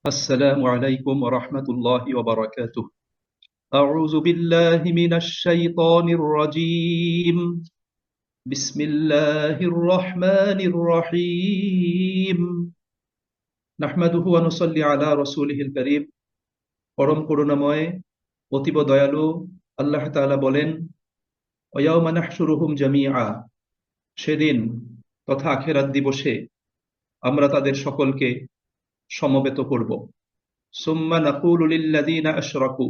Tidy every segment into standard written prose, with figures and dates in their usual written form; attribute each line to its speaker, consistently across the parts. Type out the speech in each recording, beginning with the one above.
Speaker 1: السلام عليكم ورحمة الله وبركاته. أعوذ بالله من الشيطان الرجيم. بسم الله الرحمن الرحيم. نحمده ونصلي على رسوله الكريم. পরম করুণাময় অতীব দয়ালু আল্লাহ তাআলা বলেন, ওয়ায়াউমা নাহশুরুহুম জামিআ, সেদিন তথা আখিরাত দিবসে আমরা তাদের সকলকে সমবেত করব। সুম্মা নাকুলু লিল্লাযীনা আশরাকু,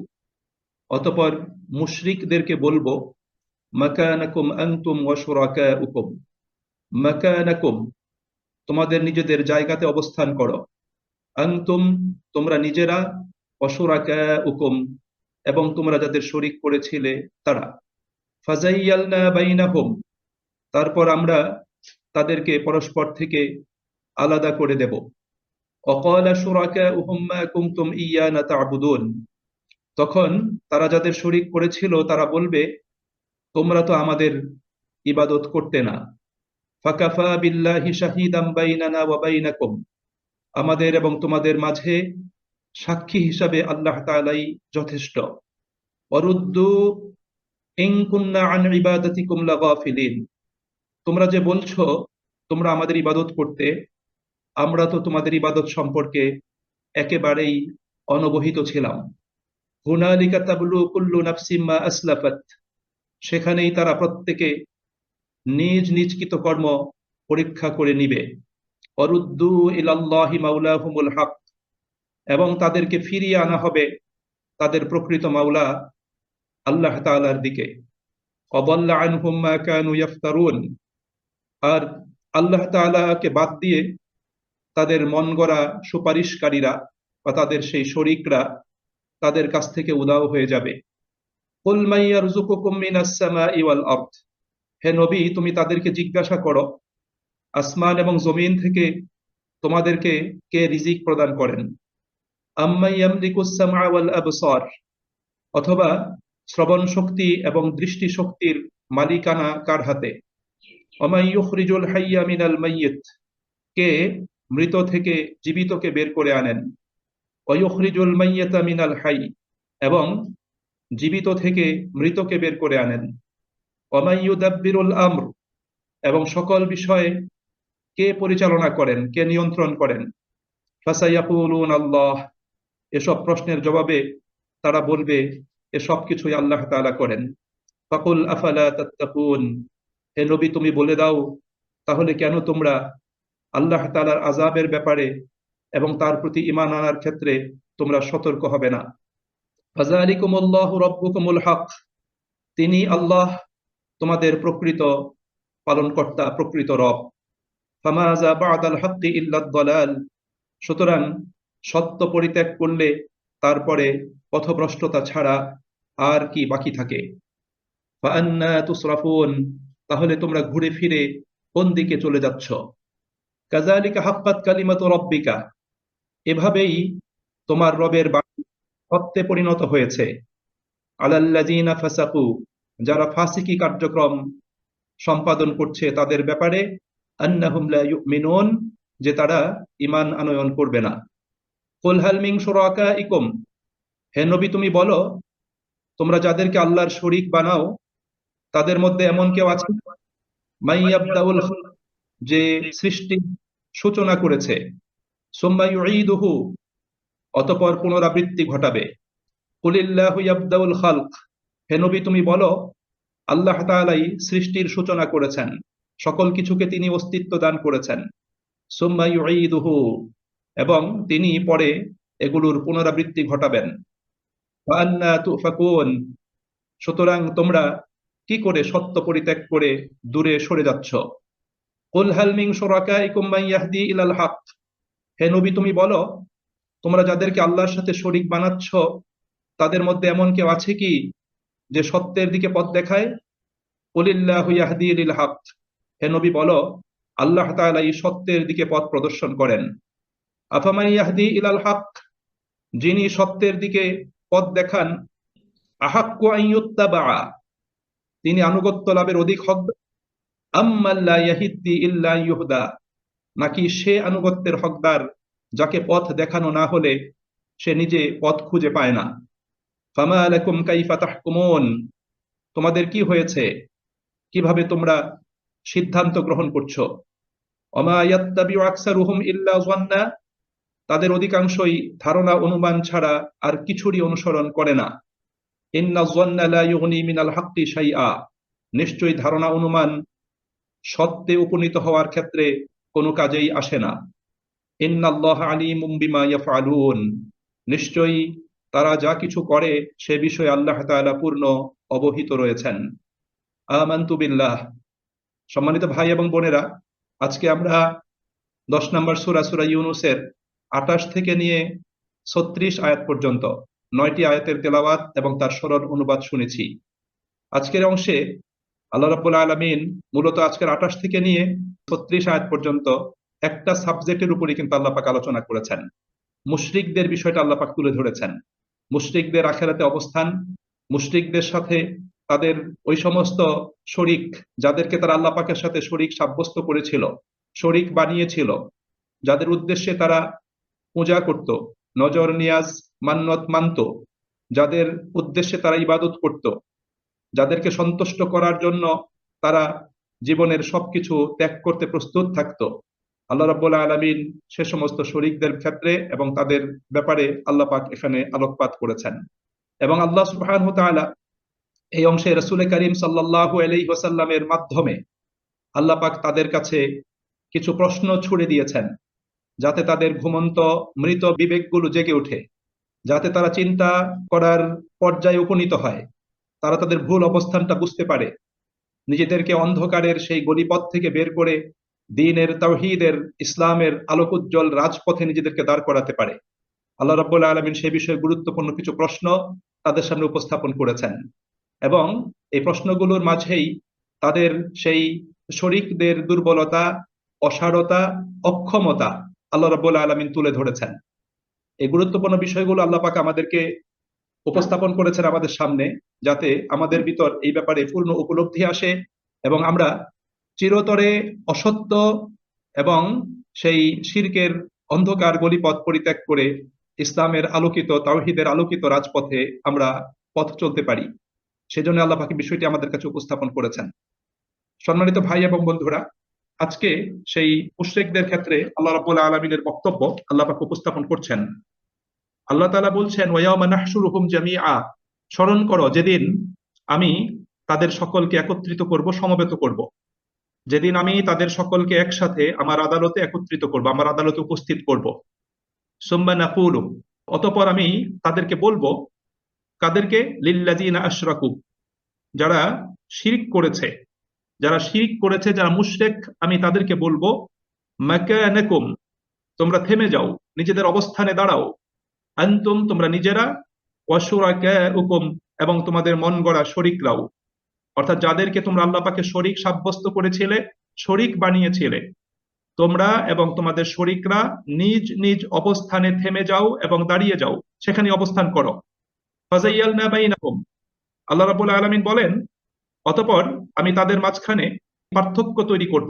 Speaker 1: অতঃপর মুশরিকদেরকে বলবো, মাকানাকুম আনতুম ওয়া শুরাকাউকুম, মাকানাকুম তোমাদের নিজেদের জায়গাতে অবস্থান করো, আনতুম তোমরা নিজেরা, ওয়া শুরাকাউকুম এবং তোমরা যাদের শরীক করেছিলে তারা। ফাজাইয়ালনা বাইনাহুম, তারপর আমরা তাদেরকে পরস্পর থেকে আলাদা করে দেব। ওয়াকালা শুরাকাউহুম মা কুনতুম ইয়ানা তা'বুদুন, তখন তারা যাদের শরীক করেছিল তারা বলবে, তোমরা তো আমাদের ইবাদত করতে না। ফাকাফা বিল্লাহি শাহিদাম বাইনানা ওয়া বাইনাকুম, আমাদের এবং তোমাদের মাঝে সাক্ষী হিসাবে আল্লাহ তাআলাই যথেষ্ট। ওয়ারুদ্দু ইন কুননা আন ইবাদাতিকুম লাগাফিলিন, তোমরা যে বলছো তোমরা আমাদের ইবাদত করতে, আমরা তো তোমাদের ইবাদত সম্পর্কে একেবারেই অনবহিত ছিলাম। হুনালিকা তাবলু কুল্লু নাফসিম মা আসলাফাত, সেখানেই তারা প্রত্যেকে নিজ নিজ কৃতকর্ম পরীক্ষা করে নিবে। অরুদ্দু ইলাল্লাহি মাওলাহুমুল হক, এবং তাদেরকে ফিরিয়ে আনা হবে তাদের প্রকৃত মাওলা আল্লাহ তাআলার দিকে। অদাল্লা আনহুম মা কানু ইফতারুন, আর আল্লাহ তাআলাকে বাদ দিয়ে তাদের মন গড়া সুপারিশকারীরা বা তাদের সেই শরীকরা তাদের কাছ থেকে উধাও হয়ে যাবে। কুল মান ইয়ারযুকুকুম মিনাস সামাই ওয়াল আরদ, হে নবী তুমি তাদেরকে জিজ্ঞাসা করো, আসমান এবং জমিন থেকে তোমাদেরকে কে রিজিক প্রদান করেন। আম্মা ইয়ামলিকুস সামআ ওয়াল আবসার, অথবা শ্রবণ শক্তি এবং দৃষ্টি শক্তির মালিকানা কার হাতে। ওমা ইউখরিজুল হাইয়্যা মিনাল মাইয়িত, কে মৃত থেকে জীবিতকে বের করে আনেন। ওয়া ইউখরিজুল মাইয়্যিতা মিনাল হাই, এবং জীবিত থেকে মৃতকে বের করে আনেন। ওমা ইউদাব্বিরুল আমর, এবং সকল বিষয়ে কে পরিচালনা করেন, কে নিয়ন্ত্রণ করেন। ফাসায়াকুলুন আল্লাহ, এসব প্রশ্নের জবাবে তারা বলবে এসব কিছুই আল্লাহ তাআলা করেন। ফাকুল আফালা তাত্তাকুন, হে নবী তুমি বলে দাও, তাহলে কেন তোমরা আল্লাহ তাআলার আযাবের ব্যাপারে এবং তার প্রতি ঈমান আনার ক্ষেত্রে তোমরা সতর্ক হবে না। ফাযালিকুমুল্লাহু রাব্বুকুমুল হক, তিনি আল্লাহ তোমাদের প্রকৃত পালনকর্তা, প্রকৃত রব। ফামাযা বা'দাল হাক্কি ইল্লাদ দালাল, সুতরাং সত্য পরিত্যাগ করলে তারপরে পথভ্রষ্টতা ছাড়া আর কি বাকি থাকে। ফাআন্না তুসরাফুন, তাহলে তোমরা ঘুরে ফিরে কোন দিকে চলে যাচ্ছ। কাযালিকা হাক্কাত কালিমাতু রাব্বিকা, এভাবেই তোমার রবের বাণী সত্যে পরিণত হয়েছে। আলাল্লাযীনা ফাসাকু, যারা ফাসিকি কার্যক্রম সম্পাদন করছে তাদের ব্যাপারে। আন্নাহুম লা ইউমিনুন, যে তারা ঈমান আনয়ন করবে না। কুল হাল মিন শুরাকাইকুম, হে নবী তুমি বলো, তোমরা যাদেরকে আল্লাহর শরীক বানাও তাদের মধ্যে এমন কেউ আছে, মাইয়াবদাউল খালক, যে সৃষ্টির সূচনা করেছে, সুম্মা ইউঈদুহু, অতঃপর পুনরাবৃত্তি ঘটাবে। কুলিল্লাহু ইয়াবদাউল খালক, হে নবী তুমি বলো, আল্লাহ তাআলাই সৃষ্টির সূচনা করেছেন, সকল কিছুকে তিনি অস্তিত্ব দান করেছেন। সুম্মা ইউঈদুহু, এবং তিনি পরে এগুলোর পুনরাবৃত্তি ঘটাবেন। ওয়া আন্না তুফাকুন, সুতরাং তোমরা কি করে সত্য পরিত্যাগ করে দূরে সরে যাচ্ছ। কুল হাল মিন শুরাকাইকুম মান ইয়াহদি ইলাল হক, হে নবী তুমি বলো, তোমরা যাদেরকে আল্লাহর সাথে শরীক বানাচ্ছ তাদের মধ্যে এমন কেউ আছে কি যে সত্যের দিকে পথ দেখায়। কুলিল্লাহু ইয়াহদি লিল হক, হে নবী বলো, আল্লাহ তাআলাই সত্যের দিকে পথ প্রদর্শন করেন। আফামান ইয়াহদি ইলাল হক, যিনি সত্যের দিকে পথ দেখান, আহাক্কু আন ইউত্তাবা, তিনি আনুগত্য লাভের অধিক হকদার। আম্মান লা ইয়াহিদ্দি ইল্লা ইউহদা, নাকি সে আনুগত্যের হকদার যাকে পথ দেখানো না হলে সে নিজে পথ খুঁজে পায় না। ফামা লাকুম কাইফা তাহকুমুন, তোমাদের কি হয়েছে, কিভাবে তোমরা সিদ্ধান্ত গ্রহণ করছো? ওমা ইয়াত্তাবিউ আকসারুহুম ইল্লা যান্না, তাদের অধিকাংশই ধারণা অনুমান ছাড়া আর কিছুরই অনুসরণ করে না। ইন্না যান্না লা ইউগনি মিনাল হাক্কি শাইআ, নিশ্চয়ই ধারণা অনুমান সত্যে উপনীত হওয়ার ক্ষেত্রে কোনো কাজেই আসে না। ইন্নাল্লাহা আলিমুম বিমা ইয়াফআলুন, নিশ্চয়ই তারা যা কিছু করে সে বিষয়ে আল্লাহ তাআলা পূর্ণ অবহিত রয়েছেন। আমানতু বিল্লাহ। সম্মানিত ভাই এবং বোনেরা, আজকে আমরা 10 নম্বর সূরা সূরা ইউনূসের 28 থেকে নিয়ে 36 আয়াত পর্যন্ত 9টি আয়াতের তেলাওয়াত এবং তার সরল অনুবাদ শুনেছি। আজকের অংশে আল্লাহ রাব্বুল আলামিন মূলত আজকের 28 থেকে নিয়ে 36 আয়াত পর্যন্ত একটা সাবজেক্টের উপরই কিন্তু আল্লাহ পাক আলোচনা করেছেন। মুশরিকদের বিষয়টা আল্লাহ পাক তুলে ধরেছেন। মুশরিকদের আখিরাতে অবস্থান, মুশরিকদের সাথে তাদের ওই সমস্ত শরিক, যাদেরকে তারা আল্লাহ পাকের সাথে শরিক সাব্যস্ত করেছিল, শরিক বানিয়েছিল, যাদের উদ্দেশ্যে তারা পূজা করত, নজর নিয়াজ মান্নত মানত, যাদের উদ্দেশ্যে তারা ইবাদত করত, যাদেরকে সন্তুষ্ট করার জন্য তারা জীবনের সবকিছু ত্যাগ করতে প্রস্তুত থাকতো। আল্লাহ রাব্বুল আলামিন সে সমস্ত শরীকদের ক্ষেত্রে এবং তাদের ব্যাপারে আল্লাহ পাক এখানে আলোকপাত করেছেন। এবং আল্লাহ সুবহানাহু ওয়া তাআলা এই অংশে রাসূল করিম সাল্লাল্লাহু আলাইহি ওয়াসাল্লামের মাধ্যমে আল্লাহ পাক তাদের কাছে কিছু প্রশ্ন ছুড়ে দিয়েছেন, যাতে তাদের ঘুমন্ত মৃত বিবেকগুলো জেগে ওঠে, যাতে তারা চিন্তা করার পর্যায়ে উপনীত হয়, তারা তাদের ভুল অবস্থানটা বুঝতে পারে, নিজেদেরকে অন্ধকারের সেই গলিপথ থেকে বের করে দ্বীনের, তাওহীদের, ইসলামের আলোকোজ্জ্বল রাজপথে নিজেদেরকে দাঁড় করাতে পারে। আল্লাহ রাব্বুল আলামিন সেই বিষয়ে গুরুত্বপূর্ণ কিছু প্রশ্ন তাদের সামনে উপস্থাপন করেছেন এবং এই প্রশ্নগুলোর মাঝেই তাদের সেই শরীকদের দুর্বলতা, অসারতা, অক্ষমতা আল্লাহ রাব্বুল আলামিন তুলে ধরেছেন। এই গুরুত্বপূর্ণ বিষয়গুলো আল্লাহ পাক আমাদেরকে উপস্থাপন করেছেন আমাদের সামনে, যাতে আমাদের ভিতর এই ব্যাপারে পূর্ণ উপলব্ধি আসে এবং আমরা চিরতরে অসত্য এবং সেই শিরকের অন্ধকার গলিপথ পরিত্যাগ করে ইসলামের আলোকিত, তাওহীদের আলোকিত রাজপথে আমরা পথ চলতে পারি। সেজন্য আল্লাহ পাক বিষয়টি আমাদের কাছে উপস্থাপন করেছেন। সম্মানিত ভাই এবং বন্ধুরা, আজকে সেই মুশরিকদের ক্ষেত্রে আল্লাহ রাব্বুল আলামিনের বক্তব্য আল্লাহ পাক উপস্থাপন করছেন। আল্লাহ তাআলা বলছেন, ওয়ায়াউমা নাহশুরুহুম জামিআ, স্মরণ করো যেদিন আমি তাদের সকলকে একত্রিত করব, সমবেত করব, যেদিন আমি তাদের সকলকে একসাথে আমার আদালতে একত্রিত করব, আমার আদালতে উপস্থিত করব। সুম্মা নাকুলু, অতঃপর আমি তাদেরকে বলবো, কাদেরকে? লিল্লাযিনা আশরাকু, যারা শিরক করেছে, যারা শিরক করেছে, যারা মুশরিক, আমি তাদেরকে বলবো, মাকানাকুম, তোমরা থেমে যাও, নিজেদের অবস্থানে দাঁড়াও, আনতুম, তোমরা নিজেরা, ওয়া শুরাকাউকুম, এবং তোমাদের মন গড়া শরিকরাও, অর্থাৎ যাদেরকে তোমরা আল্লাহ পাকে শরিক সাব্যস্ত করেছিলে, শরিক বানিয়েছিলে, তোমরা এবং তোমাদের শরিকরা নিজ নিজ অবস্থানে থেমে যাও এবং দাঁড়িয়ে যাও, সেখানে অবস্থান করো। ফাযায়্যালনা বাইনাকুম, আল্লাহ রাব্বুল আলামিন বলেন, অতঃপর আমি তাদের মাঝখানে পার্থক্য তৈরি করব।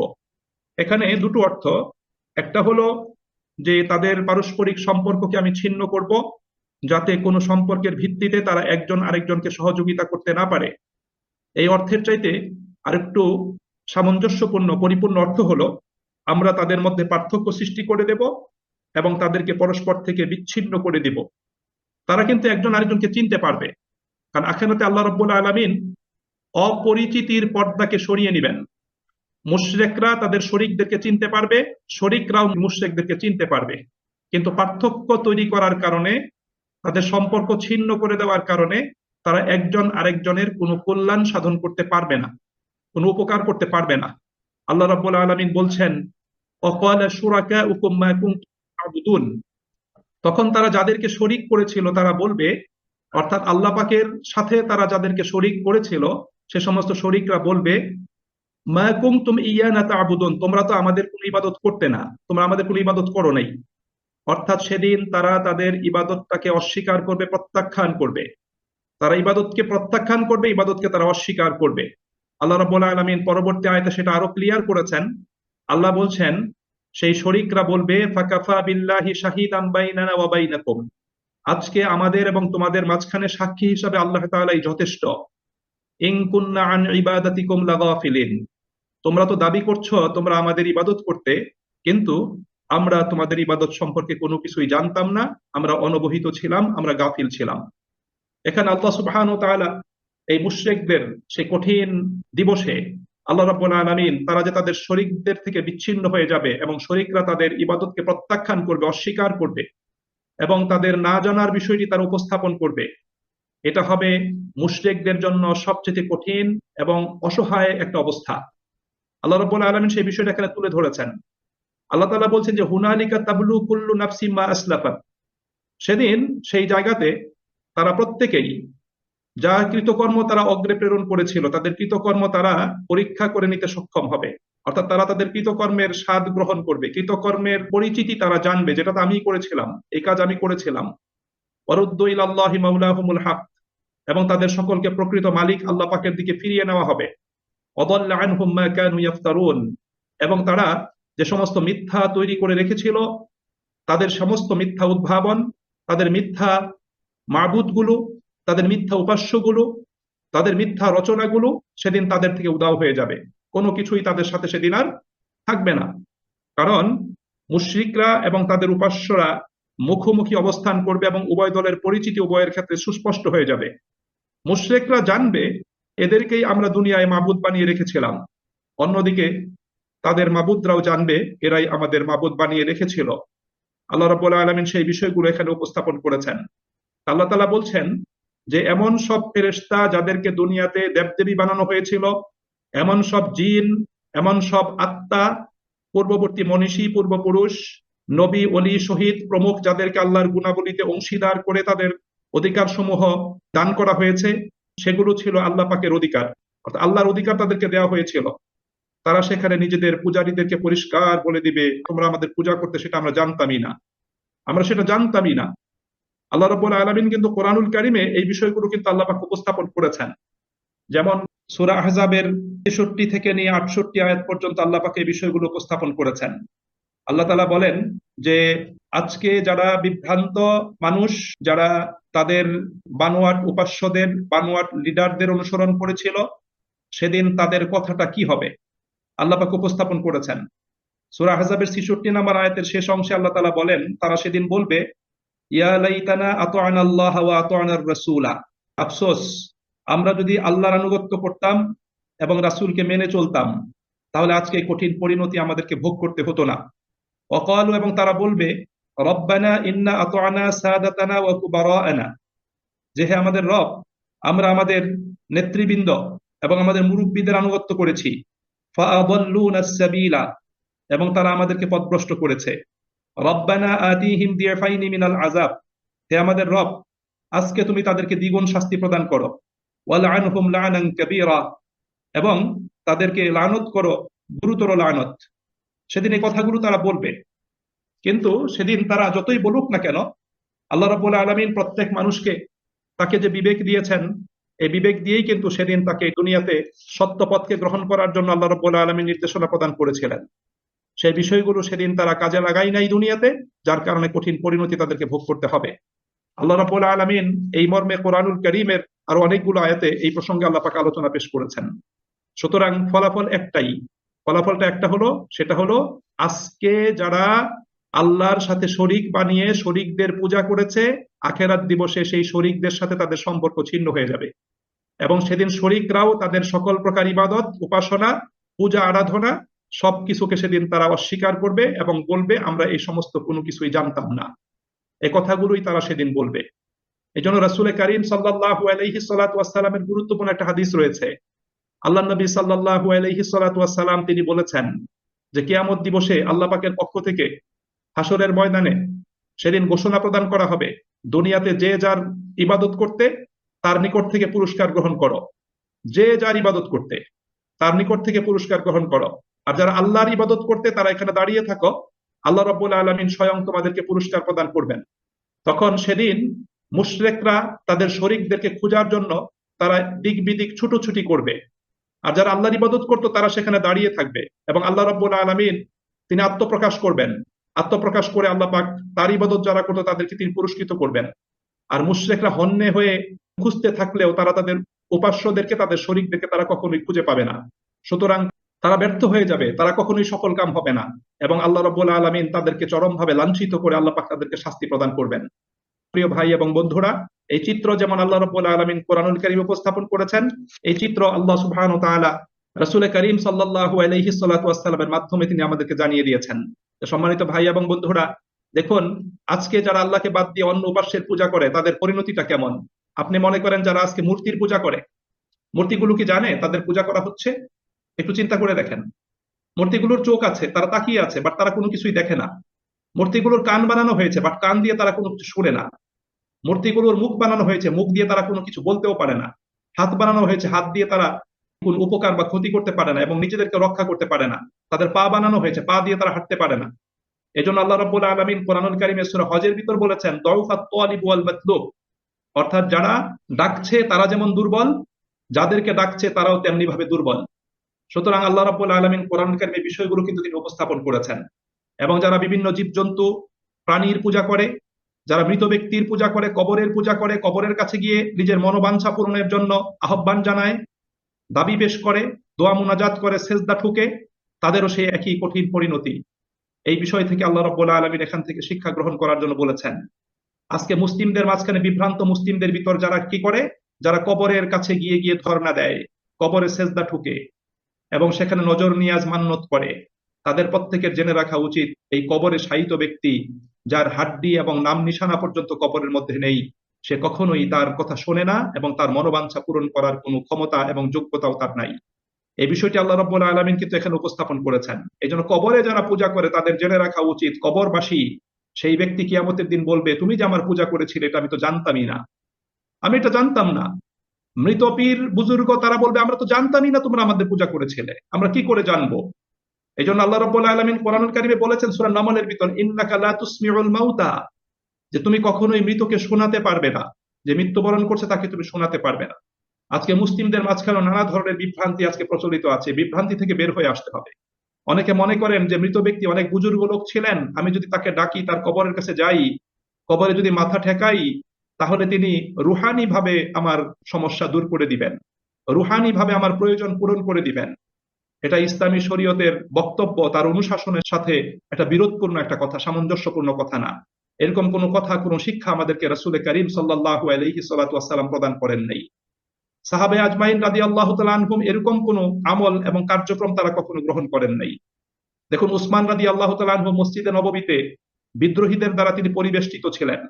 Speaker 1: এখানে দুটো অর্থ, একটা হলো যে তাদের পারস্পরিক সম্পর্ককে আমি ছিন্ন করব, যাতে কোনো সম্পর্কের ভিত্তিতে তারা একজন আরেকজনকে সহযোগিতা করতে না পারে। এই অর্থের চাইতে আরেকটু সামঞ্জস্যপূর্ণ পরিপূর্ণ অর্থ হলো, আমরা তাদের মধ্যে পার্থক্য সৃষ্টি করে দেব এবং তাদেরকে পরস্পর থেকে বিচ্ছিন্ন করে দিব। তারা কিন্তু একজন আরেকজনকে চিনতে পারবে, কারণ আখিরাতে আল্লাহ রাব্বুল আলামিন অপরিচিতির পর্দাকে সরিয়ে নেবেন। মুশরিকরা তাদের শরিকদেরকে চিনতে পারবে, শরিকরাও মুশরিকদেরকে চিনতে পারবে, কিন্তু পার্থক্য তৈরি করার কারণে, তাদের সম্পর্ক ছিন্ন করে দেওয়ার কারণে তারা একজন আরেকজনের কোনো কল্যাণ সাধন করতে পারবে না, কোনো উপকার করতে পারবে না। আল্লাহ রাব্বুল আলামিন বলছেন, ওয়াকালা শুরাকাউকুম মা কুনতুম তা'বুদুন, তখন তারা যাদেরকে শরিক করেছিল তারা বলবে, অর্থাৎ আল্লাহ পাকের সাথে তারা যাদেরকে শরিক করেছিল সে সমস্ত শরিকরা বলবে, মা কুনতুম ইয়ানা তা'বুদুন, তোমরা তো আমাদের কোনো ইবাদত করতে না, তোমরা আমাদের কোনো ইবাদত করো নাই। অর্থাৎ সেদিন তারা তাদের ইবাদতটাকে অস্বীকার করবে, প্রত্যাখ্যান করবে। তারা ইবাদতকে প্রত্যাখ্যান করবে, ইবাদতকে তারা অস্বীকার করবে। আল্লাহ রাব্বুল আলামিন পরবর্তী আয়াতে সেটা আরো ক্লিয়ার করেছেন। আল্লাহ বলছেন, সেই শরিকরা বলবে ফাকাফা বিল্লাহি শাহিদান বাইনানা ওয়া বাইনাকুম, আজকে আমাদের এবং তোমাদের মাঝখানে সাক্ষী হিসাবে আল্লাহ তাআলাই যথেষ্ট। ইন কুন্না আন ইবাদাতিকুম লাগাফিলিন, তোমরা তো দাবি করছো তোমরা আমাদের ইবাদত করতে, কিন্তু আমরা তোমাদের ইবাদত সম্পর্কে কোনো কিছুই জানতাম না, আমরা অনবহিত ছিলাম, আমরা গাফিল ছিলাম। এখানে আল্লাহ সুবহানাহু ওয়া তাআলা এই মুশরিকদের সেই কঠিন দিবসে আল্লাহ রাব্বুল আলামিন তারা যে তাদের শরীকদের থেকে বিচ্ছিন্ন হয়ে যাবে এবং শরীকরা তাদের ইবাদতকে প্রত্যাখ্যান করবে, অস্বীকার করবে এবং তাদের না জানার বিষয়টি তারা উপস্থাপন করবে, এটা হবে মুশরিকদের জন্য সবচেয়ে কঠিন এবং অসহায় একটা অবস্থা। আল্লাহ রাব্বুল আলামিন সেই বিষয়টা এখানে তুলে ধরেছেন। আল্লাহ তাআলা বলছেন যে হুনালিকা তাবলু কুল্লু নাফসিম মা আসলাফাত, সেদিন সেই জায়গাতে তারা প্রত্যেকেই যা কৃতকর্ম তারা অগ্রে প্রেরণ করেছিল তাদের কৃতকর্ম তারা পরীক্ষা করে নিতে সক্ষম হবে। অর্থাৎ তারা তাদের কৃতকর্মের স্বাদ গ্রহণ করবে, কৃতকর্মের পরিচিতি তারা জানবে, যেটা তো আমি করেছিলাম, এই কাজ আমি করেছিলাম। ওয়ারুদ্দু ইলাল্লাহি মাওলাহুমুল হক, এবং তাদের সকলকে প্রকৃত মালিক আল্লাহ পাকের দিকে ফিরিয়ে নেওয়া হবে। ওয়াদাল্লা আনহুম মা কানু ইফতারুন, এবং তারা যে সমস্ত মিথ্যা তৈরি করে রেখেছিল, তাদের সমস্ত মিথ্যা উদ্ভাবন, তাদের মিথ্যা মাবুদগুলো, তাদের মিথ্যা উপাস্যগুলো, তাদের মিথ্যা রচনাগুলো সেদিন তাদের থেকে উধাও হয়ে যাবে, কোনো কিছুই তাদের সাথে সেদিন আর থাকবে না। কারণ মুশরিকরা এবং তাদের উপাস্যরা মুখোমুখি অবস্থান করবে এবং উভয় দলের পরিচিতি উভয়ের ক্ষেত্রে সুস্পষ্ট হয়ে যাবে। মুশরিকরা জানবে এদেরকেই আমরা দুনিয়ায় মাবুদ বানিয়ে রেখেছিলাম, অন্যদিকে তাদের মাবুদরাও জানবে এরাই আমাদের মাবুদ বানিয়ে রেখেছিল। আল্লাহ রাব্বুল আলামিন সেই বিষয়গুলো এখানে উপস্থাপন করেছেন। আল্লাহ তাআলা বলছেন যে এমন সব ফেরেশতা যাদেরকে দুনিয়াতে দেবদেবী বানানো হয়েছিল, এমন সব জিন, এমন সব আত্মা, পূর্ববর্তী মনীষী পূর্বপুরুষ, নবী ওলি শহীদ প্রমুখ যাদেরকে আল্লাহর গুণাবলীতে অংশীদার করে তাদের অধিকার সমূহ দান করা হয়েছে, সেগুলো ছিল আল্লাহ পাকের অধিকার, অর্থাৎ আল্লাহর অধিকার তাদেরকে দেওয়া হয়েছিল। তারা সেখানে নিজেদের পূজারীদেরকে পরিষ্কার বলে দিবে তোমরা আমাদের পূজা করতে, সেটা আমরা জানতামই না, আমরা সেটা জানতামই না। আল্লাহ রাব্বুল আলামিন কিন্তু কোরআনুল কারীমে এই বিষয়গুলো কিন্তু আল্লাহ পাক উপস্থাপন করেছেন। যেমন সূরা আহজাবের ৬৩ থেকে নিয়ে ৬৮ আয়াত পর্যন্ত আল্লাহ পাক এই বিষয়গুলো উপস্থাপন করেছেন। আল্লাহ তাআলা বলেন যে আজকে যারা বিভ্রান্ত মানুষ, যারা তাদের বানোয়াট উপাস্যদের, বানোয়াট লিডারদের অনুসরণ করেছিল, সেদিন তাদের কথাটা কি হবে আল্লাহ পাক উপস্থাপন করেছেন। সূরা আহজাবের ৬৬ নম্বর আয়াতের শেষ অংশে আল্লাহ তাআলা বলেন তারা সেদিন বলবে ইয়া লাইতানা আতা'না আল্লাহ ওয়া আতা'নার রাসূলা, আফসোস আমরা যদি আল্লাহর আনুগত্য করতাম এবং রাসূলকে মেনে চলতাম, তাহলে আজকে এই কঠিন পরিণতি আমাদেরকে ভোগ করতে হতো না। ওয়াকালু, এবং তারা বলবে রব্বানা ইন্না আতা'না সাদাতানা ওয়া কুবারা'না, যে হে আমাদের রব, আমরা আমাদের নেতৃবৃন্দ এবং আমাদের মুরব্বীদের আনুগত্য করেছি। ফাআদাল্লুনাস সাবিলা, এবং তারা আমাদেরকে পথভ্রষ্ট করেছে। রব্বানা আতিহিম দিয়ফাইনি মিনাল আযাব, হে আমাদের রব, আজকে তুমি তাদেরকে দ্বিগুণ শাস্তি প্রদান করো। ওয়ালআনহুম লা'নান কাবীরা, এবং তাদেরকে লানত করো, গুরুতর লানত। সেদিন এই কথাগুলো তারা বলবে, কিন্তু সেদিন তারা যতই বলুক না কেন, আল্লাহ রাব্বুল আলামিন প্রত্যেক মানুষকে তাকে যে বিবেক দিয়েছেন, এই বিবেক দিয়েই কিন্তু সেদিন তাকে দুনিয়াতে সত্য পথকে গ্রহণ করার জন্য আল্লাহ রাব্বুল আলামিন নির্দেশনা প্রদান করেছিলেন। সেই বিষয়গুলো সেদিন তারা কাজে লাগাই নাই দুনিয়াতে, যার কারণে কঠিন পরিণতি তাদেরকে ভোগ করতে হবে। আল্লাহ রাব্বুল আলামিন এই মর্মে কোরআনুল কারীমের আরো অনেকগুলো আয়াতে এই প্রসঙ্গে আল্লাহ পাক আলোচনা পেশ করেছেন। সুতরাং ফলাফল একটাই, ফলাফলটা একটা হলো, সেটা হলো আজকে যারা আল্লাহর সাথে শরিক বানিয়ে শরিকদের পূজা করেছে, আখেরাত দিবসে সেই শরিকদের সাথে তাদের সম্পর্ক ছিন্ন হয়ে যাবে এবং সেদিন শরিকরাও তাদের সকল প্রকার ইবাদত, উপাসনা, পূজা, আরাধনা সবকিছুকে সেদিন তারা অস্বীকার করবে এবং বলবে আমরা এই সমস্ত কোনো কিছুই জানতাম না। এই কথাগুলোই তারা সেদিন বলবে। এই জন্য রাসূল কারীম সাল্লাল্লাহু আলাইহি সাল্লাতু ওয়াস সালামের গুরুত্বপূর্ণ একটা হাদিস রয়েছে। আল্লাহ নবী সাল্লাল্লাহু আলাইহি সাল্লাতু ওয়াস সালাম তিনি বলেছেন যে কিয়ামত দিবসে আল্লাহ পাকের পক্ষ থেকে হাসরের ময়দানে সেদিন ঘোষণা প্রদান করা হবে, দুনিয়াতে যে যার ইবাদত করতে তার নিকট থেকে পুরস্কার গ্রহণ করো, যে যার ইবাদত করতে তার নিকট থেকে পুরস্কার গ্রহণ করো, আর যারা আল্লাহর ইবাদত করতে তারা এখানে দাঁড়িয়ে থাকো, আল্লাহ রাব্বুল আলামিন স্বয়ং তোমাদেরকে পুরস্কার প্রদান করবেন। তখন সেদিন মুশরিকরা তাদের শরীকদেরকে খোঁজার জন্য তারা দিক বিদিক ছুটোছুটি করবে, আর যারা আল্লাহর ইবাদত করতো তারা সেখানে দাঁড়িয়ে থাকবে এবং আল্লাহ রাব্বুল আলামিন তিনি আত্মপ্রকাশ করবেন। আত্মপ্রকাশ করে আল্লাহ পাক তার ইবাদত যারা করতো তাদেরকে তিনি পুরস্কৃত করবেন। আর মুশরিকরা হন্যে হয়ে খুঁজতে থাকলেও তারা তাদের উপাস্যদেরকে, তাদের শরীকদেরকে তারা কখনোই খুঁজে পাবে না। সুতরাং তারা ব্যর্থ হয়ে যাবে, তারা কখনোই সফল কাম হবে না, এবং আল্লাহ রাব্বুল আলামিন তাদেরকে চরমভাবে লাঞ্ছিত করে আল্লাহ পাক তাদেরকে শাস্তি প্রদান করবেন। প্রিয় ভাই এবং বন্ধুরা, এই চিত্র যেমন আল্লাহ রাব্বুল আলামিন কোরআনুল কারীমে উপস্থাপন করেছেন, এই চিত্র আল্লাহ সুবহানাহু ওয়া তাআলা রাসূল করিম সাল্লাল্লাহু আলাইহি সাল্লাতু ওয়াসসালামের মাধ্যমে তিনি আমাদেরকে জানিয়ে দিয়েছেন। সম্মানিত ভাই এবং বন্ধুরা, দেখুন আজকে যারা আল্লাহকে বাদ দিয়ে অন্য উপাস্যের পূজা করে তাদের পরিণতিটা কেমন। আপনি মনে করেন যারা আজকে মূর্তির পূজা করে, মূর্তিগুলো কি জানে তাদের পূজা করা হচ্ছে? একটু চিন্তা করে দেখেন। মূর্তিগুলোর চোখ আছে, তারা তাকিয়ে আছে, বাট তারা কোনো কিছুই দেখে না। মূর্তিগুলোর কান বানানো হয়েছে, বাট কান দিয়ে তারা কোনো কিছু শুনে না। মূর্তিগুলোর মুখ বানানো হয়েছে, মুখ দিয়ে তারা কোনো কিছু বলতেও পারে না। হাত বানানো হয়েছে, হাত দিয়ে তারা কোন উপকার বা ক্ষতি করতে পারে না এবং নিজেদেরকে রক্ষা করতে পারে না। তাদের পা বানানো হয়েছে, পা দিয়ে তারা হাঁটতে পারে না। এজন্য আল্লাহ রাব্বুল আলামিন কোরআনুল কারীমে সূরা হজের ভিতর বলেছেন, দাউফাত তালিব ওয়াল মাতলুব, অর্থাৎ যারা ডাকছে তারা যেমন দুর্বল, যাদেরকে ডাকছে তারাও তেমনি ভাবে দুর্বল। সুতরাং আল্লাহ রাব্বুল আলামিন কোরআনুল কারীমে বিষয়গুলো কিন্তু তিনি উপস্থাপন করেছেন। এবং যারা বিভিন্ন জীবজন্তু প্রাণীর পূজা করে, যারা মৃত ব্যক্তির পূজা করে, কবরের পূজা করে, কবরের কাছে গিয়ে নিজের মনোবাঞ্ছা পূরণের জন্য আহ্বান জানায়, দাবি পেশ করে, দোয়া মুনাজাত করে, সেজদা ঠুকে, তাদেরও সেই একই কঠিন পরিণতি। এই বিষয় থেকে আল্লাহ রাব্বুল আলামিন এখান থেকে শিক্ষা গ্রহণ করার জন্য বলেছেন। আজকে মুসলিমদের মাঝখানে বিভ্রান্ত মুসলিমদের ভিতর যারা কি করে, যারা কবরের কাছে গিয়ে গিয়ে ধর্ণা দেয়, কবরে সেজদা ঠুকে এবং সেখানে নজর নিয়াজ মান্নত করে, তাদের প্রত্যেকের জেনে রাখা উচিত এই কবরে শায়িত ব্যক্তি, যার হাড্ডি এবং নাম নিশানা পর্যন্ত কবরের মধ্যে নেই, সে কখনোই তার কথা শোনে না এবং তার মনোবাঞ্ছা পূরণ করার কোনো ক্ষমতা এবং যোগ্যতাও তার নাই। এই বিষয়টি আল্লাহ রাব্বুল আলামিন কিন্তু এখানে উপস্থাপন করেছেন। এই জন্য কবরে যারা পূজা করে তাদের জেনে রাখা উচিত, কবরবাসী সেই ব্যক্তি কিয়ামতের দিন বলবে, তুমি যে আমার পূজা করেছিলে এটা আমি তো জানতামই না, আমি এটা জানতাম না। মৃত পীর বুজুর্গ তারা বলবে, আমরা তো জানতামই না তোমরা আমাদের পূজা করেছিলে, আমরা কি করে জানবো। এই জন্য আল্লাহ রাব্বুল আলামিন কোরআনুল কারীমে বলেছেন সূরা নামলের ভিতর, ইন্নাকা লা তুসমিউল মাউতা, যে তুমি কখনোই মৃতকে শোনাতে পারবে না, যে মৃত্যুবরণ করছে তাকে তুমি শোনাতে পারবে না। আজকে মুসলিমদের মাঝখানে নানা ধরনের বিভ্রান্তি আজকে প্রচলিত আছে, বিভ্রান্তি থেকে বের হয়ে আসতে হবে। অনেকে মনে করেন যে মৃত ব্যক্তি অনেক বুজুর্গ লোক ছিলেন, আমি যদি তাকে ডাকি, তার কবরের কাছে যাই, কবরে যদি মাথা ঠেকাই, তাহলে তিনি রুহানি ভাবে আমার সমস্যা দূর করে দিবেন, রুহানি ভাবে আমার প্রয়োজন পূরণ করে দিবেন। এটা ইসলামী শরীয়তের বক্তব্য, তার অনুশাসনের সাথে একটা বিরোধপূর্ণ একটা কথা, সামঞ্জস্যপূর্ণ কথা না। এরকম কোনো কথা, কোনো শিক্ষা আমাদেরকে রাসূল করিম সাল্লাল্লাহু আলাইহি সাল্লাতু ওয়াসসালাম প্রদান করেন নাই। সাহাবে আজমাইন রাদিয়াল্লাহু তাআলা আনহুম এরকম কোনো আমল এবং কার্যক্রম তারা কখনো গ্রহণ করেন নাই। দেখুন উসমান রাদিয়াল্লাহু তাআলা আনহু মসজিদে নববীতে বিদ্রোহীদের দ্বারা তিনি পরিবেষ্টিত ছিলেন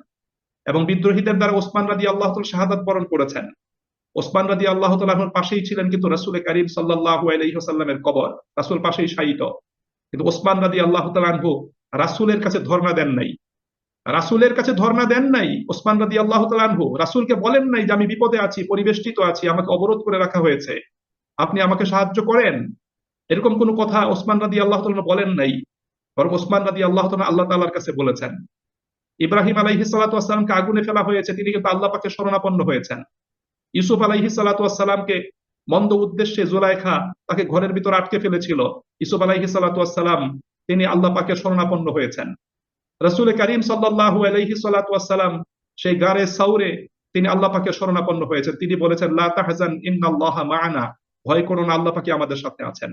Speaker 1: এবং বিদ্রোহীদের দ্বারা ওসমান রাদিয়াল্লাহু তাআলা শাহাদাত বরণ করেছেন। ওসমান রাদিয়াল্লাহু তাআলা আনহুর পাশেই ছিলেন কিন্তু রাসূল করিম সাল্লাল্লাহু আলাইহি ওয়াসাল্লামের কবর, রাসূল পাশেই শায়িত। কিন্তু ওসমান রাদিয়াল্লাহু তাআলা আনহু রাসূলের কাছে ধর্ণা দেন নাই, রাসূলের কাছে ধর্ণা দেন নাই। ওসমান রাদিয়াল্লাহু তাআলা আনহু রাসূলকে বলেন নাই যে আমি বিপদে আছি, পরিবেষ্টিত আছি, আমাকে অবরোধ করে রাখা হয়েছে, আপনি আমাকে সাহায্য করেন। এরকম কোনো কথা ওসমান রাদিয়াল্লাহু তাআলা বলেন নাই। বরং ওসমান রাদিয়াল্লাহু তাআলা আল্লাহ তাআলার কাছে বলেছেন। ইব্রাহিম আলাইহিস সালাতু ওয়াস সালামকে আগুনে ফেলা হয়েছে, তিনি কিন্তু আল্লাহ পাকের শরণাপন্ন হয়েছেন। ইউসুফ আলাইহিস সালাতু ওয়াস সালামকে মন্দ উদ্দেশ্যে জুলাইখা তাকে ঘরের ভিতর আটকে ফেলেছিল, ইউসুফ আলাইহিস সালাতু ওয়াস সালাম তিনি আল্লাহ পাকের শরণাপন্ন হয়েছেন। রাসূল করিম সাল্লাল্লাহু আলাইহি সাল্লাতু ওয়াস সালাম সেই গারে সাউরে তিনি আল্লাহ পাকের শরণাপন্ন হয়েছেন, তিনি বলেছেন লা তাহজান ইন্নাল্লাহা মা'ানা, ভয় করো না, আল্লাহ পাক আমাদের সাথে আছেন।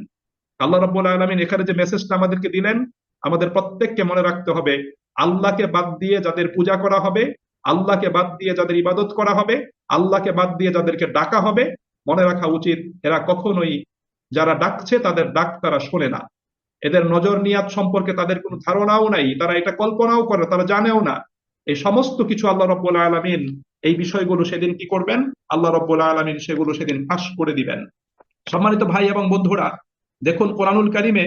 Speaker 1: আল্লাহ রাব্বুল আলামিন এখানে যে মেসেজটা আমাদেরকে দিলেন, আমাদের প্রত্যেককে মনে রাখতে হবে, আল্লাহকে বাদ দিয়ে যাদের পূজা করা হবে, আল্লাহকে বাদ দিয়ে যাদের ইবাদত করা হবে, আল্লাহকে বাদ দিয়ে যাদেরকে ডাকা হবে, মনে রাখা উচিত এরা কখনোই, যারা ডাকছে তাদের ডাক তারা শোনে না। এদের নজর নিয়াত সম্পর্কে তাদের কোনো ধারণাও নাই, তারা এটা কল্পনাও করে, তারা জানেও না। এই সমস্ত কিছু আল্লাহ রাব্বুল আলামিন এই বিষয়গুলো সেদিন কি করবেন, আল্লাহ রাব্বুল আলামিন সেগুলো সেদিন ফাঁস করে দিবেন। সম্মানিত ভাই এবং বন্ধুরা, দেখুন কোরআনুল কারীমে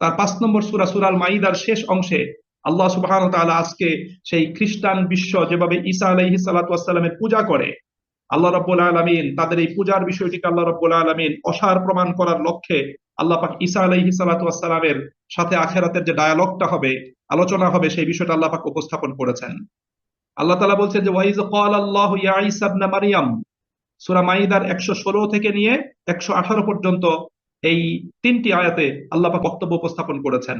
Speaker 1: তার 5 নম্বর সূরা সূরাল মাইদার শেষ অংশে আল্লাহ সুবহানাহু ওয়া তাআলা আজকে সেই খ্রিস্টান বিশ্ব যেভাবে ঈসা আলাইহিস সালাতু ওয়াস সালামের পূজা করে, আল্লাহ রাব্বুল আলামিন তাদের এই পূজার বিষয়টিকে আল্লাহ রাব্বুল আলামিন অসার প্রমাণ করার লক্ষ্যে আল্লাহ পাক ঈসা আলাইহিস সালাতু ওয়াস সালামের সাথে আখিরাতের যে ডায়ালগটা হবে, আলোচনা হবে, সেই বিষয়টা আল্লাহ পাক উপস্থাপন করেছেন। আল্লাহ তাআলা বলছেন যে ওয়াইজ ক্বালাল্লাহু ইয়া ঈসা ইবনে মারইয়াম, সূরা মাইদার 116 থেকে নিয়ে 118 পর্যন্ত এই 3টি আয়াতে আল্লাহ পাক বক্তব্য উপস্থাপন করেছেন।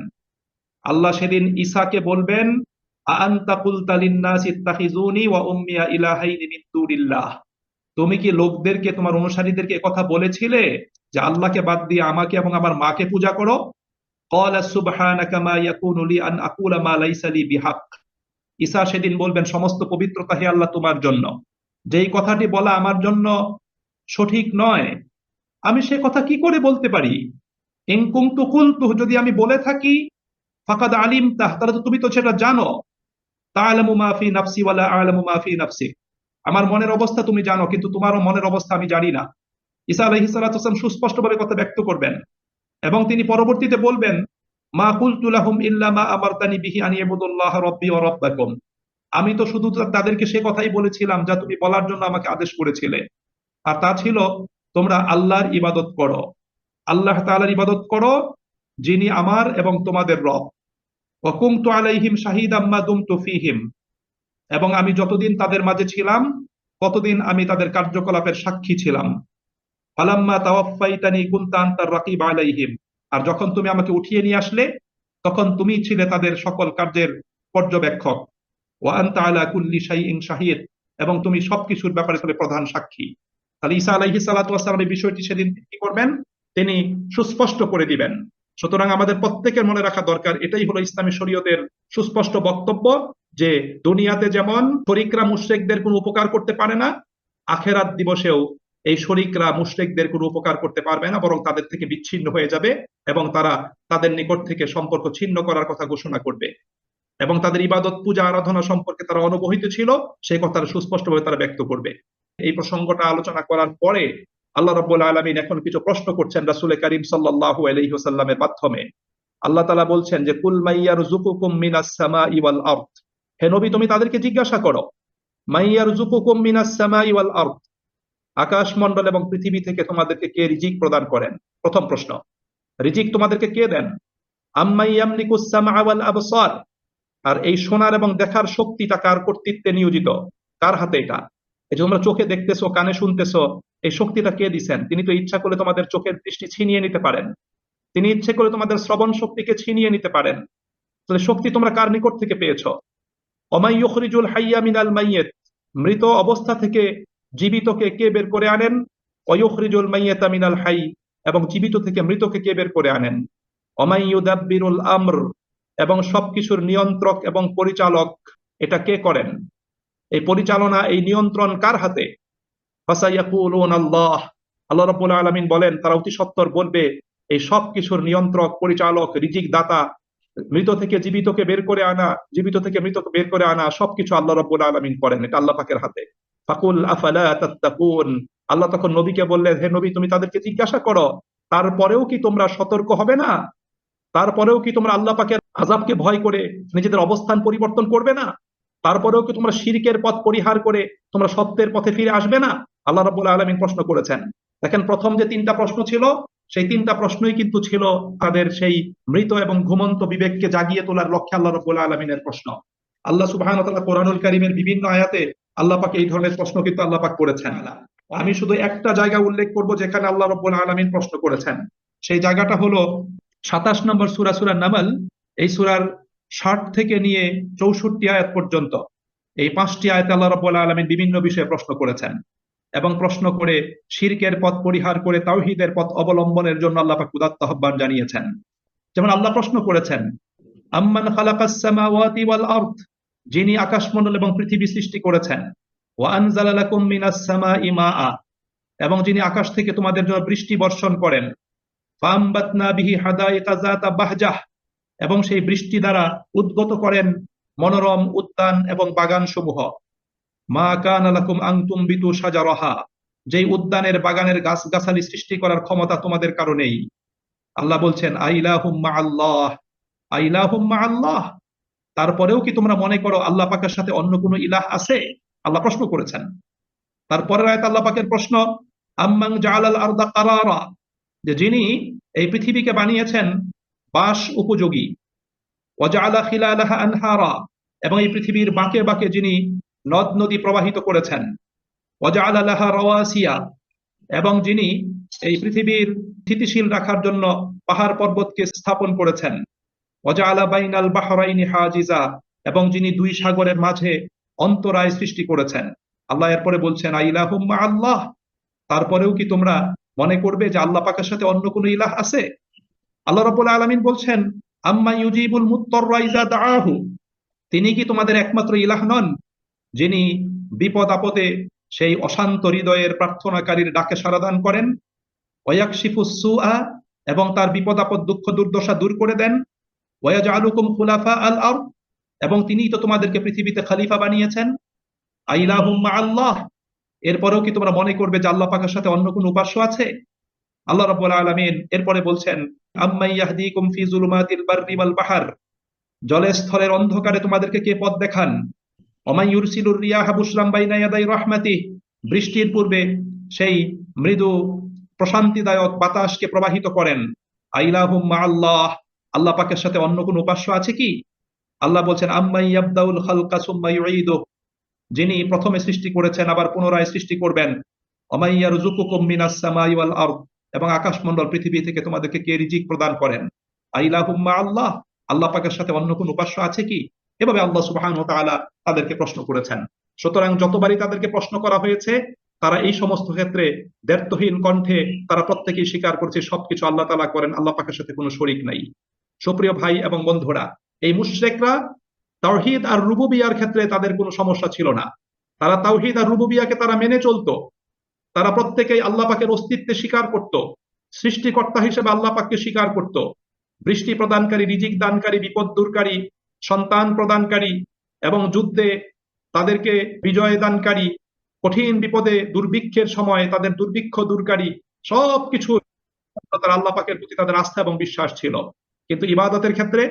Speaker 1: আল্লাহ সেদিন ঈসাকে বলবেন, আআনতা কুলতা লিন্নাসি ইত্তাখিযুনি ওয়া উম্মিয়া ইলাহাইনি মিন দুনিল্লাহ, তুমি কি লোকদেরকে, তোমার অনুসারীদেরকে কথা বলেছিলে যে আল্লাহকে বাদ দিয়ে আমাকে এবং আমার মাকে পূজা করো? ক্বালা সুবহানাকা মা ইয়াকুনু লি আন আকুলা মা লাইসা লি বিহাক। ঈসা সেদিন বলবেন, সমস্ত পবিত্রতা হে আল্লাহ তোমার জন্য, যেই কথাটি বলা আমার জন্য সঠিক নয়, আমি সে কথা কি করে বলতে পারি? ইন কুনতু কুলতু, যদি আমি বলে থাকি, ফাকাদ আলিমতাহ, তাহলে তো তুমি তো সেটা জানো। তা'লামু মা ফি নাফসি ওয়া লা আ'লামু মা ফি নাফসিক, আমার মনের অবস্থা তুমি জানো, কিন্তু তোমারও মনের অবস্থা আমি জানি না। ঈসা আলাইহিস সালাতু ওয়াস সালাম সুস্পষ্টভাবে কথা ব্যক্ত করবেন এবং তিনি পরবর্তীতে বলবেন, মা কুলতু লাহুম ইল্লা মা আমারতানি বিহি আন ইবুদুল্লাহ রাব্বি ওয়া রাব্বাকুম, আমি তো শুধু তাদেরকে সে কথাই বলেছিলাম যা তুমি বলার জন্য আমাকে আদেশ করেছিলে, আর তা ছিল তোমরা আল্লাহর ইবাদত করো, আল্লাহ তাআলার ইবাদত করো, যিনি আমার এবং তোমাদের রব। ওয়া কুনতু আলাইহিম শাহিদাম মা দুমতু ফীহিম, এবং আমি যতদিন তাদের মাঝে ছিলাম ততদিন আমি তাদের কার্যকলাপের সাক্ষী ছিলাম। ফালাম্মা তাওয়াফাইতানি কুনতা আনতার রাকিব আলাইহিম, আর যখন তুমি আমাকে উঠিয়ে নিয়ে আসলে তখন তুমি ছিলে তাদের সকল কার্যের পর্যবেক্ষক। ওয়া আনতা আলা কুল্লি শাইইন শাহিদ, এবং তুমি সবকিছুর ব্যাপারে তবে প্রধান সাক্ষী। তাহলে ঈসা আলাইহিস সালাতু ওয়াস সালাম এই বিষয়টি সেদিন কি করবেন? তিনি সুস্পষ্ট করে দিবেন। সুতরাং আমাদের প্রত্যেকের মনে রাখা দরকার, এটাই হলো ইসলামী শরীয়তের সুস্পষ্ট বক্তব্য, যে দুনিয়াতে যেমন শরিকরা মুশরিকদের কোনো উপকার করতে পারে না, আখেরাত দিবসেও এই শরিকরা মুশরিকদের কোনো উপকার করতে পারবে না, বরং তাদের থেকে বিচ্ছিন্ন হয়ে যাবে এবং তারা তাদের নিকট থেকে সম্পর্ক ছিন্ন করার কথা ঘোষণা করবে, এবং তাদের ইবাদত পূজা আরাধনা সম্পর্কে তারা অনবহিত ছিল সেই কথা সুস্পষ্টভাবে তারা ব্যক্ত করবে। এই প্রসঙ্গটা আলোচনা করার পরে আল্লাহ রাব্বুল আলামিন এখন কিছু প্রশ্ন করছেন রাসূল করিম সাল্লাল্লাহু আলাইহি ওয়াসাল্লামের মাধ্যমে। আল্লাহ তাআলা বলছেন যে, কুল মাইয়ারযুকুকুম মিনাস সামাই ওয়াল আরদ, হে নবী তুমি তাদেরকে জিজ্ঞাসা করো, মাইয়ারযুকুকুম মিনাস সামাই ওয়াল আরদ, আকাশ মণ্ডল এবং পৃথিবী থেকে তোমাদেরকে কে রিজিক প্রদান করেন? প্রথম প্রশ্ন, রিজিক তোমাদেরকে কে দেন? আম্মাই ইয়ামলিকুস সামআ ওয়াল আবসার, আর এই শোনার এবং দেখার শক্তিটা কার কর্তৃত্বে নিয়োজিত, কার হাতে এটা? এই যে তোমরা চোখে দেখতেছো, কানে শুনতেছো, এই শক্তিটা কে দিছেন? তিনি তো ইচ্ছা করলে তোমাদের চোখের দৃষ্টি ছিনিয়ে নিতে পারেন, তিনি ইচ্ছে করে তোমাদের শ্রবণ শক্তিকে ছিনিয়ে নিতে পারেন। তাহলে শক্তি তোমরা কার নিকট থেকে পেয়েছো? ওমাই ইউখরিজুল হাইয়া মিনাল মাইয়িত, মৃত অবস্থা থেকে জীবিতকে কে বের করে আনেন? ওয়া ইউখরিজুল মাইয়াতা মিনাল হাই, এবং জীবিত থেকে মৃতকে কে বের করে আনেন? ওমাই ইউদাব্বিরুল আমর, এবং সবকিছুর নিয়ন্ত্রক এবং পরিচালক এটা কে করেন? এই পরিচালনা, এই নিয়ন্ত্রণ কার হাতে? ফাসায়াকুলুন আল্লাহ, আল্লাহ রাব্বুল আলামিন বলেন তারা অতি সত্বর বলবে এই সব কিছুর নিয়ন্ত্রক, পরিচালক, রিজিক দাতা, মৃত থেকে জীবিতকে বের করে আনা, জীবিত থেকে মৃতকে বের করে আনা, সবকিছু আল্লাহ রাব্বুল আলামিন করেন, এটা আল্লাহ পাকের হাতে। ফাকুল আফালা তাত্তাকুন, আল্লাহ তখন নবীকে বললেন, হে নবী তুমি তাদেরকে জিজ্ঞাসা করো, তারপরেও কি তোমরা সতর্ক হবে না? তারপরেও কি তোমরা আল্লাহ পাকের আযাবকে ভয় করে নিজেদের অবস্থান পরিবর্তন করবে না? তারপরেও কি তোমরা শিরকের পথ পরিহার করে তোমরা সত্যের পথে ফিরে আসবে না? আল্লাহ রাব্বুল আলামিন প্রশ্ন করেছেন। দেখেন, প্রথম যে তিনটা প্রশ্ন ছিল সেই তিনটা প্রশ্নই কিন্তু ছিল তাদের সেই মৃত এবং ঘুমন্ত বিবেককে জাগিয়ে তোলার লক্ষ্যে আল্লাহ রাব্বুল আলামিনের প্রশ্ন। আল্লাহ সুবহানাহু ওয়া তাআলা কোরআনুল কারীমের বিভিন্ন আয়াতে আল্লাহ পাক এই ধরনের প্রশ্ন কিন্তু আল্লাহ পাক করেছেন। আমি শুধু একটা জায়গা উল্লেখ করব যেখানে আল্লাহ রাব্বুল আলামিন প্রশ্ন করেছেন, সেই জায়গাটা হলো 27 নম্বর সূরা, সূরা নামল। এই সূরার 60 থেকে নিয়ে 64 আয়াত পর্যন্ত এই 5টি আয়াতে আল্লাহ রাব্বুল আলামিন বিভিন্ন বিষয়ে প্রশ্ন করেছেন, এবং প্রশ্ন করে শিরকের পথ পরিহার করে তাওহীদের পথ অবলম্বনের জন্য আল্লাহ পাক উদাত্ত আহ্বান জানিয়েছেন। যেমন আল্লাহ প্রশ্ন করেছেন, আম্মান খালাকাস সামাওয়াতি ওয়াল আরদ, যিনি আকাশমণ্ডল এবং পৃথিবী সৃষ্টি করেছেন, ওয়া আনজালা লাকুম মিনাস সামাই মাআ, এবং যিনি আকাশ থেকে তোমাদের জন্য বৃষ্টি বর্ষণ করেন, ফাআমবাতনা বিহি হাদাইকা যাতা বাহজাহ, এবং সেই বৃষ্টি দ্বারা উদ্গত করেন মনোরম উদ্যান এবং বাগান সমূহ। মা কানা লাকুম আন তুমবিতু শাজারাহা, যেই উদ্যানের বাগানের গাছগাছালি সৃষ্টি করার ক্ষমতা তোমাদের কারো নেই। আল্লাহ বলছেন, আইলাহুম মা আল্লাহ, আইলাহুম মা আল্লাহ, তারপরেও কি তোমরা মনে করো আল্লাহ পাকের সাথে অন্য কোনো ইলাহ আছে? আল্লাহ প্রশ্ন করেছেন। তারপরের আয়াত আল্লাহ পাকের প্রশ্ন, আম্মান জাআলাল আরদা কারারা, যে যিনি এই পৃথিবীকে বানিয়েছেন বাস উপযোগী, ওয়াজআলা খিলালাহা আনহারা, এবং এই পৃথিবীর বাঁকে বাঁকে যিনি নদ নদী প্রবাহিত করেছেন, ওয়াজআলা লাহা রাওয়াসিয়া, এবং যিনি এই পৃথিবীর স্থিতিশীল রাখার জন্য পাহাড় পর্বতকে স্থাপন করেছেন, ওয়াজআলা বাইনাল বাহরাইনি হাজিজা, এবং যিনি দুই সাগরের মাঝে অন্তরায় সৃষ্টি করেছেন। আল্লাহ এরপরে বলছেন আইলাহুম মা আল্লাহ, তারপরেও কি তোমরা মনে করবে যে আল্লাহ পাকের সাথে অন্য কোনো ইলাহ আছে? আল্লাহ রাব্বুল আলামিন বলছেন আম্মা ইউজিবুল মুত্তাররা ইযা দাআহু, তিনি কি তোমাদের একমাত্র ইলাহ নন, যিনি বিপদ আপদে সেই অশান্ত হৃদয়ের প্রার্থনাকারীর ডাকে সাড়া করেন? ওয়ায়াকশিফুস সুআ, এবং তার বিপদ আপদ দুঃখ দুর্দশা দূর করে দেন। ওয়ায়াজআলুকুম খুলাফা আল আরদ, এবং তিনিই তো তোমাদেরকে পৃথিবীতে খলিফা বানিয়েছেন। আইলাহুম মা আল্লাহ, এরপরেও কি তোমরা মনে করবে যে আল্লাহ পাকের সাথে অন্য কোনো উপাস্য আছে? আল্লাহ রাব্বুল আলামিন এরপরে বলছেন আম্মাই ইয়াহদিকুম ফি যুলুমাতিল বাররি ওয়াল বাহর, জলে স্থলের অন্ধকারে তোমাদেরকে কে পথ দেখান? ওমাই ইউরসিলুর রিয়াহা বুশরাম বাইনা ইয়াদাই রাহমাতিহি, বৃষ্টির পূর্বে সেই মৃদু প্রশান্তিদায়ক বাতাসকে প্রবাহিত করেন। আইলাহুম মা আল্লাহ, আল্লাহ পাকের সাথে অন্য কোনো উপাস্য আছে কি? আল্লাহ বলছেন আম্মাই ইয়াবদাউল খালকা সুম্মা ইউঈদুহু, যিনি প্রথমে সৃষ্টি করেছেন আবার পুনরায় সৃষ্টি করবেন। ওমাই ইয়ারযুকুকুম মিনাস সামাই ওয়াল আরদ, এবং আকাশমণ্ডল পৃথিবী থেকে তোমাদেরকে কে রিজিক প্রদান করেন। আইলাহুম মা আল্লাহ, আল্লাহ পাকের সাথে অন্য কোনো উপাস্য আছে কি? এভাবে আল্লাহ সুবহানাহু ওয়া তাআলা তাদেরকে প্রশ্ন করেছেন। সুতরাং যতবারই তাদেরকে প্রশ্ন করা হয়েছে, তারা এই সমস্ত ক্ষেত্রে দ্ব্যর্থহীন কণ্ঠে তারা প্রত্যেকেই স্বীকার করছে সবকিছু আল্লাহ তাআলা করেন, আল্লাহ পাকের সাথে কোনো শরীক নাই। সুপ্রিয় ভাই এবং বন্ধুরা, এই মুশরিকরা তাওহীদ আর রুবুবিয়ার ক্ষেত্রে তাদের কোনো সমস্যা ছিল না। তারা তাওহীদ আর রুবুবিয়াকে তারা মেনে চলতো। তারা প্রত্যেকেই আল্লাহ পাকের অস্তিত্বে স্বীকার করত, সৃষ্টিকর্তা হিসেবে আল্লাহ পাককে স্বীকার করত। বৃষ্টি প্রদানকারী, রিজিক দানকারী, বিপদ দূরকারী, সন্তান প্রদানকারী, এবং যুদ্ধে তাদেরকে বিজয় দানকারী, কঠিন বিপদে দুর্ভিক্ষের সময় তাদের দুর্ভিক্ষ দূরকারী, সবকিছু তারা আল্লাহ পাকের প্রতি তাদের আস্থা এবং বিশ্বাস ছিল। কিন্তু ইবাদতের ক্ষেত্রে,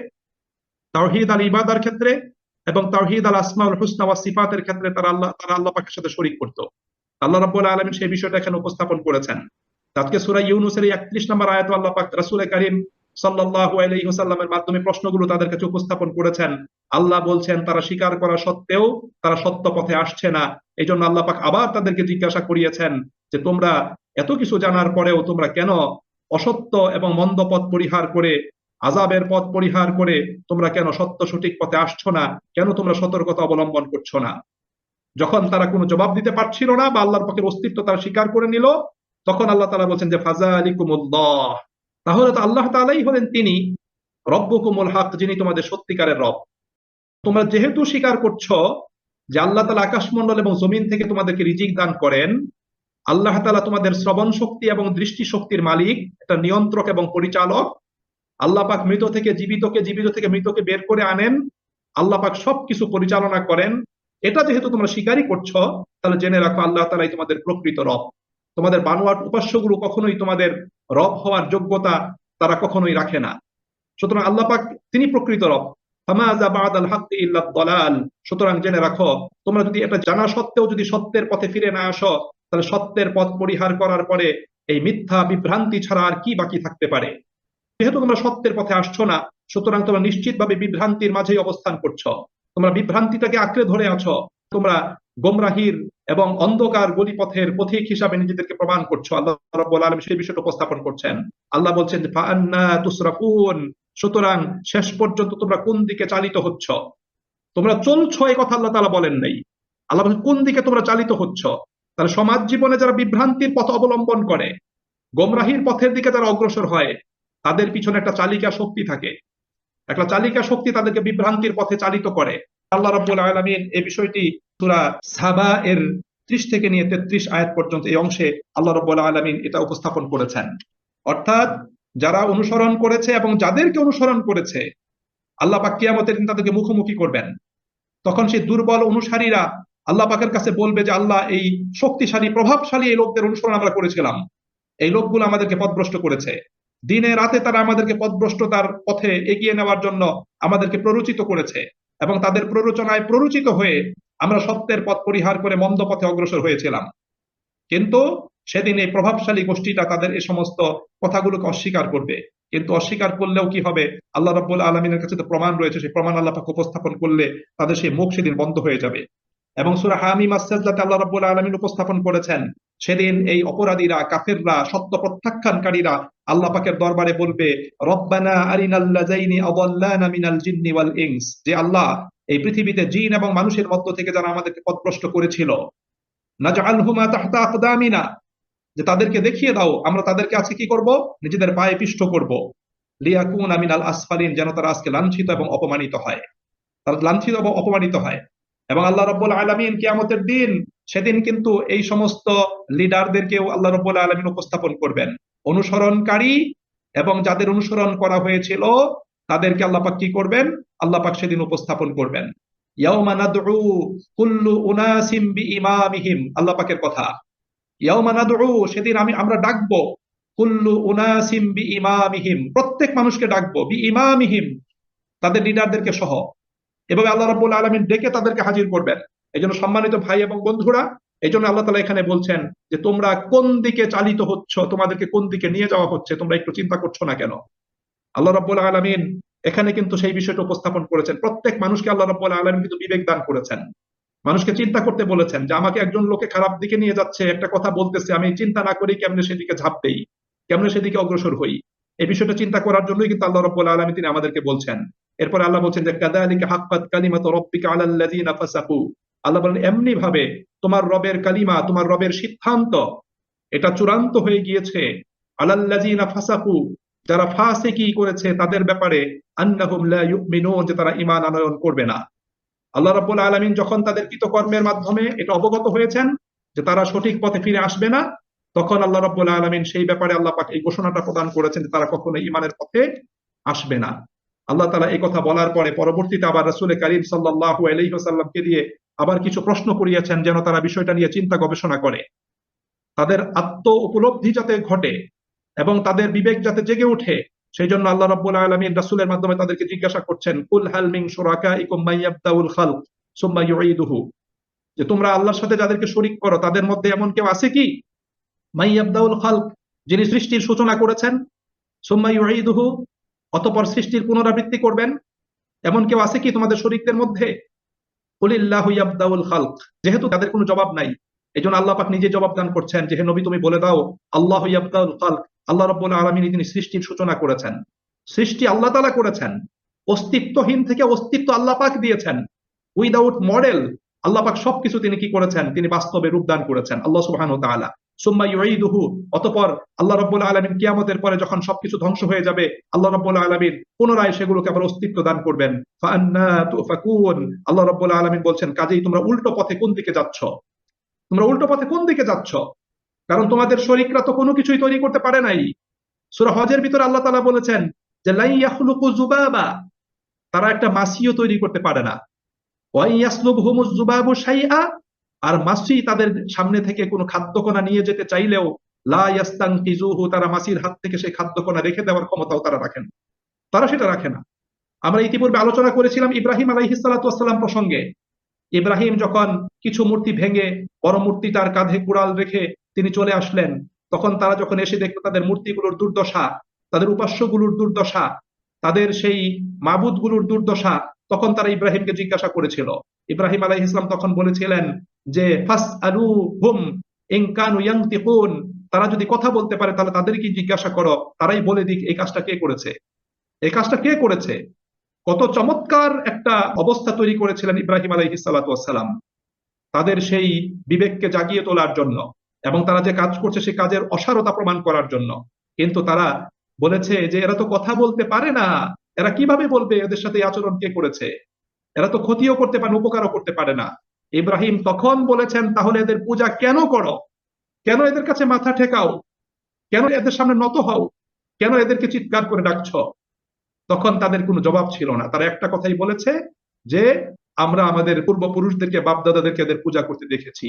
Speaker 1: তাওহীদ আল ইবাদার ক্ষেত্রে এবং তাওহীদ আল আসমাউল হুসনা ওয়াস সিফাতের ক্ষেত্রে তারা আল্লাহ পাকের সাথে শরীক করত। আল্লাহ রাব্বুল আলামিন সেই বিষয়টা এখানে উপস্থাপন করেছেন। আজকে সূরা ইউনূসের 31 নম্বর আয়াতে আল্লাহ পাক রাসূল কারীম সাল্লাল্লাহু আলাইহি ওয়াসাল্লামের মাধ্যমে প্রশ্নগুলো তাদের কাছে উপস্থাপন করেছেন। আল্লাহ বলছেন তারা স্বীকার করা সত্ত্বেও তারা সত্য পথে আসছে না। এইজন্য আল্লাহ পাক আবার তাদেরকে জিজ্ঞাসা করিয়েছেন যে তোমরা এত কিছু জানার পরেও তোমরা কেন অসত্য এবং মন্দ পথ পরিহার করে, আযাবের পথ পরিহার করে তোমরা কেন সত্য সঠিক পথে আসছো না? কেন তোমরা সতর্কতা অবলম্বন করছো না? যখন তারা কোনো জবাব দিতে পারছিল না বা আল্লাহর পক্ষের অস্তিত্ব তারা স্বীকার করে নিল, তখন আল্লাহ তাআলা বলছেন যে ফাযালিকুমুল্লাহ, তাহলে তো আল্লাহ তাআলাই হলেন তিনি রব্বুকুমুল হক, যিনি তোমাদের সত্যিকারের রব। তোমরা যেহেতু স্বীকার করছো যে আল্লাহ তাআলা আকাশমণ্ডল এবং জমিন থেকে তোমাদেরকে রিজিক দান করেন, আল্লাহ তাআলা তোমাদের শ্রবণ শক্তি এবং দৃষ্টি শক্তির মালিক, একটা নিয়ন্ত্রক এবং পরিচালক। আল্লাহ পাক মৃত থেকে জীবিতকে, জীবিত থেকে মৃতকে বের করে আনেন, আল্লাহ পাক সবকিছু পরিচালনা করেন। এটা যেহেতু তোমরা স্বীকারই করছো, তাহলে জেনে রাখো আল্লাহ তাআলাই তোমাদের প্রকৃত রব। তোমাদের বানোয়াট উপাস্যগুলো কখনোই তোমাদের রব হওয়ার যোগ্যতা তারা কখনোই রাখে না। সুতরাং আল্লাহ পাক তিনি প্রকৃত রব। ফামাযা বা'দাল হাক্কি ইল্লা দালাল, সুতরাং জেনে রাখো তোমরা যদি এটা জানা সত্ত্বেও যদি সত্যের পথে ফিরে না আসো, তাহলে সত্যের পথ পরিহার করার পরে এই মিথ্যা বিভ্রান্তি ছাড়া আর কি বাকি থাকতে পারে? যেহেতু তোমরা সত্যের পথে আসছো না, সুতরাং তোমরা নিশ্চিতভাবে বিভ্রান্তির মাঝেই অবস্থান করছো। তোমরা বিভ্রান্তিটাকে আঁকড়ে ধরে আছো। তোমরা গোমরাহির এবং অন্ধকার গলিপথের পথিক হিসাবে নিজেদেরকে প্রমাণ করছো। আল্লাহ রাব্বুল আলামিন সেই বিষয়টা উপস্থাপন করছেন। আল্লাহ বলছেন যে ফাআন্না তুসরাফুন, সুতরাং শেষ পর্যন্ত তোমরা কোন দিকে চালিত হচ্ছ? তোমরা চলছো এই কথা আল্লাহ তাআলা বলেন নাই। আল্লাহ বলছেন কোন দিকে তোমরা চালিত হচ্ছ। তাহলে সমাজ জীবনে যারা বিভ্রান্তির পথ অবলম্বন করে, গোমরাহির পথের দিকে যারা অগ্রসর হয়, তাদের পিছনে একটা চালিকা শক্তি থাকে। একটা চালিকা শক্তি তাদেরকে বিভ্রান্তির পথে চালিত করে। আল্লাহ রাব্বুল আলামিন এই বিষয়টি সূরা সাবা এর 30 থেকে নিয়ে 33 আয়াত পর্যন্ত এই অংশে আল্লাহ রাব্বুল আলামিন এটা উপস্থাপন করেছেন। অর্থাৎ যারা অনুসরণ করেছে এবং যাদেরকে অনুসরণ করেছে, আল্লাহ পাক কিয়ামতের দিন তাদেরকে মুখোমুখি করবেন। তখন সেই দুর্বল অনুসারীরা আল্লাহ পাকের কাছে বলবে যে আল্লাহ, এই শক্তিশালী প্রভাবশালী এই লোকদের অনুসরণ আমরা করেছিলাম, এই লোকগুলো আমাদেরকে পথভ্রষ্ট করেছে। দিনে রাতে তারা আমাদেরকে পথভ্রষ্টতার পথে এগিয়ে নেওয়ার জন্য আমাদেরকে প্ররোচিত করেছে, এবং তাদের প্ররোচনায় প্ররোচিত হয়ে আমরা সত্যের পথ পরিহার করে মন্দ পথে অগ্রসর হয়েছিলাম। কিন্তু সেদিন এই প্রভাবশালী গোষ্ঠীটা তাদের এই সমস্ত কথাগুলোকে অস্বীকার করবে। কিন্তু অস্বীকার করলেও কি হবে? আল্লাহ রাব্বুল আলামিনের কাছে তো প্রমাণ রয়েছে, সেই প্রমাণ আল্লাহ পাক উপস্থাপন করলে তাদের সেই মুখ সেদিন বন্ধ হয়ে যাবে। এবং সূরা হামিম আস-সাজদাতে আল্লাহ রাব্বুল আলামিন উপস্থাপন করেছেন, সেদিন এই অপরাধীরা, কাফেররা, সত্য প্রত্যাখ্যানকারীরা আল্লাহ পাকের দরবারে বলবে, রব্বানা আরিনাল্লাযাইনি আযাল্লানা মিনাল জিন্নি ওয়াল ইনস, যে আল্লাহ, এই পৃথিবীতে জিন এবং মানুষের মধ্য থেকে যারা আমাদেরকে পথভ্রষ্ট করেছিল, নাজআলহুমা তাহতা আকদামিনা, যে তাদেরকে দেখিয়ে দাও, আমরা তাদেরকে আজকে কি করব, নিজেদের পায়ে পিষ্ট করব, লিয়াকুনা মিনাল আসফালিন, যেন তারা আজকে লাঞ্ছিত এবং অপমানিত হয়, তারা লাঞ্ছিত এবং অপমানিত হয়। এবং আল্লাহ রাব্বুল আলামিন কিয়ামতের দিন, সেদিন কিন্তু এই সমস্ত লিডারদেরকেও আল্লাহ রাব্বুল আলামিন উপস্থাপন করবেন, অনুসরণকারী এবং যাদের অনুসরণ করা হয়েছিল তাদেরকে আল্লাহ পাক কি করবেন, আল্লাহ পাক সেদিন উপস্থাপন করবেন। ইয়াউমা নাদউ কুল্লু উনাসিম বিইমামিহিম, আল্লাহ পাকের কথা, ইয়াউমা নাদউ, সেদিন আমরা ডাকবো, কুল্লু উনাসিম বিইমামিহিম, প্রত্যেক মানুষকে ডাকবো, বিইমামিহিম, তাদের লিডারদেরকে সহ। এভাবে আল্লাহ রাব্বুল আলামিন ডেকে তাদেরকে হাজির করবেন। এই জন্য সম্মানিত ভাই এবং বন্ধুরা, এই জন্য আল্লাহ তাআলা এখানে বলছেন যে তোমরা কোন দিকে চালিত হচ্ছ, তোমাদেরকে কোন দিকে নিয়ে যাওয়া হচ্ছে, তোমরা একটু চিন্তা করছো না কেন? আল্লাহ রাব্বুল আলামিন এখানে কিন্তু সেই বিষয়টা উপস্থাপন করেছেন। প্রত্যেক মানুষকে আল্লাহ রাব্বুল আলামিন কিন্তু বিবেক দান করেছেন, মানুষকে চিন্তা করতে বলেছেন যে আমাকে একজন লোকে খারাপ দিকে নিয়ে যাচ্ছে, একটা কথা বলতেছে, আমি চিন্তা না করেই কেমনে সেদিকে ঝাঁপ দেই, কেমনে সেদিকে অগ্রসর হই, এই বিষয়টা চিন্তা করার জন্যই কিন্তু আল্লাহ রাব্বুল আলামিন তিনি আমাদেরকে বলছেন। এরপর আল্লাহ বলছেন যে কাযালিকা হাক্কাত কালিমাতু রাব্বিকা আলাল লাযিনা ফাসাকু, আল্লাহ বলেন এমনি ভাবে তোমার রবের কালিমা, তোমার রবের সিদ্ধান্ত এটা চূড়ান্ত হয়ে গিয়েছে, আলাল লাযিনা ফাসাকু, যারা ফাসিকি করেছে তাদের ব্যাপারে, আন্নাহুম লা ইউমিনুন, যে তারা ঈমান আনয়ন করবে না। আল্লাহ রাব্বুল আলামিন যখন তাদের কৃতকর্মের মাধ্যমে এটা অবগত হয়েছেন যে তারা সঠিক পথে ফিরে আসবে না, তখন আল্লাহ রাব্বুল আলামিন সেই ব্যাপারে আল্লাহ পাক এই ঘোষণাটা প্রদান করেছেন যে তারা কখনো ঈমানের পথে আসবে না। আল্লাহ তাআলা এই কথা বলার পরে পরবর্তীতে আবার রাসূল কারীম সাল্লাল্লাহু আলাইহি ওয়াসাল্লামকে দিয়ে আবার কিছু প্রশ্ন করিয়েছেন, যেন তারা বিষয়টা নিয়ে চিন্তা গবেষণা করে, তাদের আত্ম উপলব্ধি যাতে ঘটে এবং তাদের বিবেক যাতে জেগে ওঠে। সেই জন্য আল্লাহ রাব্বুল আলামিন রাসূলের মাধ্যমে তাদেরকে জিজ্ঞাসা করছেন, কুল হাল মিন শুরাকাইকুম মাইয়াবদাউল খালক সুম্মা ইউঈদুহু, যে তোমরা আল্লাহর সাথে যাদেরকে শরীক করো তাদের মধ্যে এমন কেউ আছে কি, মাইয়াবদাউল খালক, যিনি সৃষ্টির সূচনা করেছেন, সুম্মা ইউঈদুহু, অতঃপর সৃষ্টির পুনরাবৃত্তি করবেন, এমন কেউ আছে কি তোমাদের শরীকদের মধ্যে? কুলিল্লাহু ইয়াবদাউল খালক, যেহেতু তাদের কোনো জবাব নাই, এজন্য আল্লাহ পাক নিজে জবাব দান করছেন যে হে নবী তুমি বলে দাও, আল্লাহু ইয়াবদাউল খালক, আল্লাহ রাব্বুল আলামিন তিনি সৃষ্টির সূচনা করেছেন, সৃষ্টি আল্লাহ তাআলা করেছেন, অস্তিত্বহীন থেকে অস্তিত্ব আল্লাহ পাক দিয়েছেন, উইদাউট মডেল আল্লাহ পাক সবকিছু তিনি কি করেছেন, তিনি বাস্তবে রূপদান করেছেন, আল্লাহ সুবহানাহু ওয়া তাআলা। সুম্মা ইউঈদুহু, অতঃপর আল্লাহ রাব্বুল আলামিন কিয়ামতের পরে যখন সবকিছু ধ্বংস হয়ে যাবে, আল্লাহ রাব্বুল আলামিন পুনরায় সেগুলোকে আবার অস্তিত্ব দান করবেন। ফাআন্না তুফাকুন, আল্লাহ রাব্বুল আলামিন বলছেন কাজেই তোমরা উল্টো পথে কোন দিকে যাচ্ছ, তোমরা উল্টো পথে কোন দিকে যাচ্ছ, কারণ তোমাদের শরীকরা তো কোনো কিছুই তৈরি করতে পারে নাই। সূরা হজের ভিতরে আল্লাহ তাআলা বলেছেন যে লাই ইয়াখলুকু যুবাবা, তারা একটা মাছিও তৈরি করতে পারে না, ওয়া ইয়াসলুবহুমুজ যুবাবু শাইআ, আর মাছি তাদের সামনে থেকে কোনো খাদ্যকণা নিয়ে যেতে চাইলেও লা ইয়াস্তানকিজুহু, তারা মাছির হাত থেকে সেই খাদ্যকণা রেখে দেওয়ার ক্ষমতাও তারা রাখেন, তারা সেটা রাখে না। আমরা ইতিপূর্বে আলোচনা করেছিলাম ইব্রাহিম আলাইহিস সালাতু ওয়াস সালাম প্রসঙ্গে। ইব্রাহিম যখন কিছু মূর্তি ভেঙে বড় মূর্তি তার কাঁধে কুড়াল রেখে তিনি চলে আসলেন, তখন তারা যখন এসে দেখলো তাদের মূর্তিগুলোর দুর্দশা, তাদের উপাস্যগুলোর দুর্দশা, তাদের সেই মাবুদগুলোর দুর্দশা, তখন তারা ইব্রাহিমকে জিজ্ঞাসা করেছিল। ইব্রাহিম আলাইহিস সালাম তখন বলেছিলেন যে ফাসআলুহুম ইন কানু ইয়ানতিকুন, তারা যদি কথা বলতে পারে তাহলে তাদেরকে জিজ্ঞাসা করো, তারাই বলে দিক এই কাজটা কে করেছে, এই কাজটা কে করেছে। কত চমৎকার একটা অবস্থা তৈরি করেছিলেন ইব্রাহিম আলাইহিস সালাতু ওয়াস সালাম, তাদের সেই বিবেককে জাগিয়ে তোলার জন্য এবং তারা যে কাজ করছে সেই কাজের অসারতা প্রমাণ করার জন্য। কিন্তু তারা বলেছে যে এরা তো কথা বলতে পারে না, এরা কিভাবে বলবে, এদের সাথে এই আচরণ কে করেছে, এরা তো ক্ষতিও করতে পারে না, উপকারও করতে পারে না। ইব্রাহিম তখন বলেছেন তাহলে এদের পূজা কেন করো, কেন এদের কাছে মাথা ঠেকাও, কেন এদের সামনে নত হও, কেন এদেরকে চিৎকার করে ডাকছো। তখন তাদের কোনো জবাব ছিল না, তারা একটা কথাই বলেছে যে আমরা আমাদের পূর্বপুরুষদেরকে, বাপদাদাদেরকে এদের পূজা করতে দেখেছি,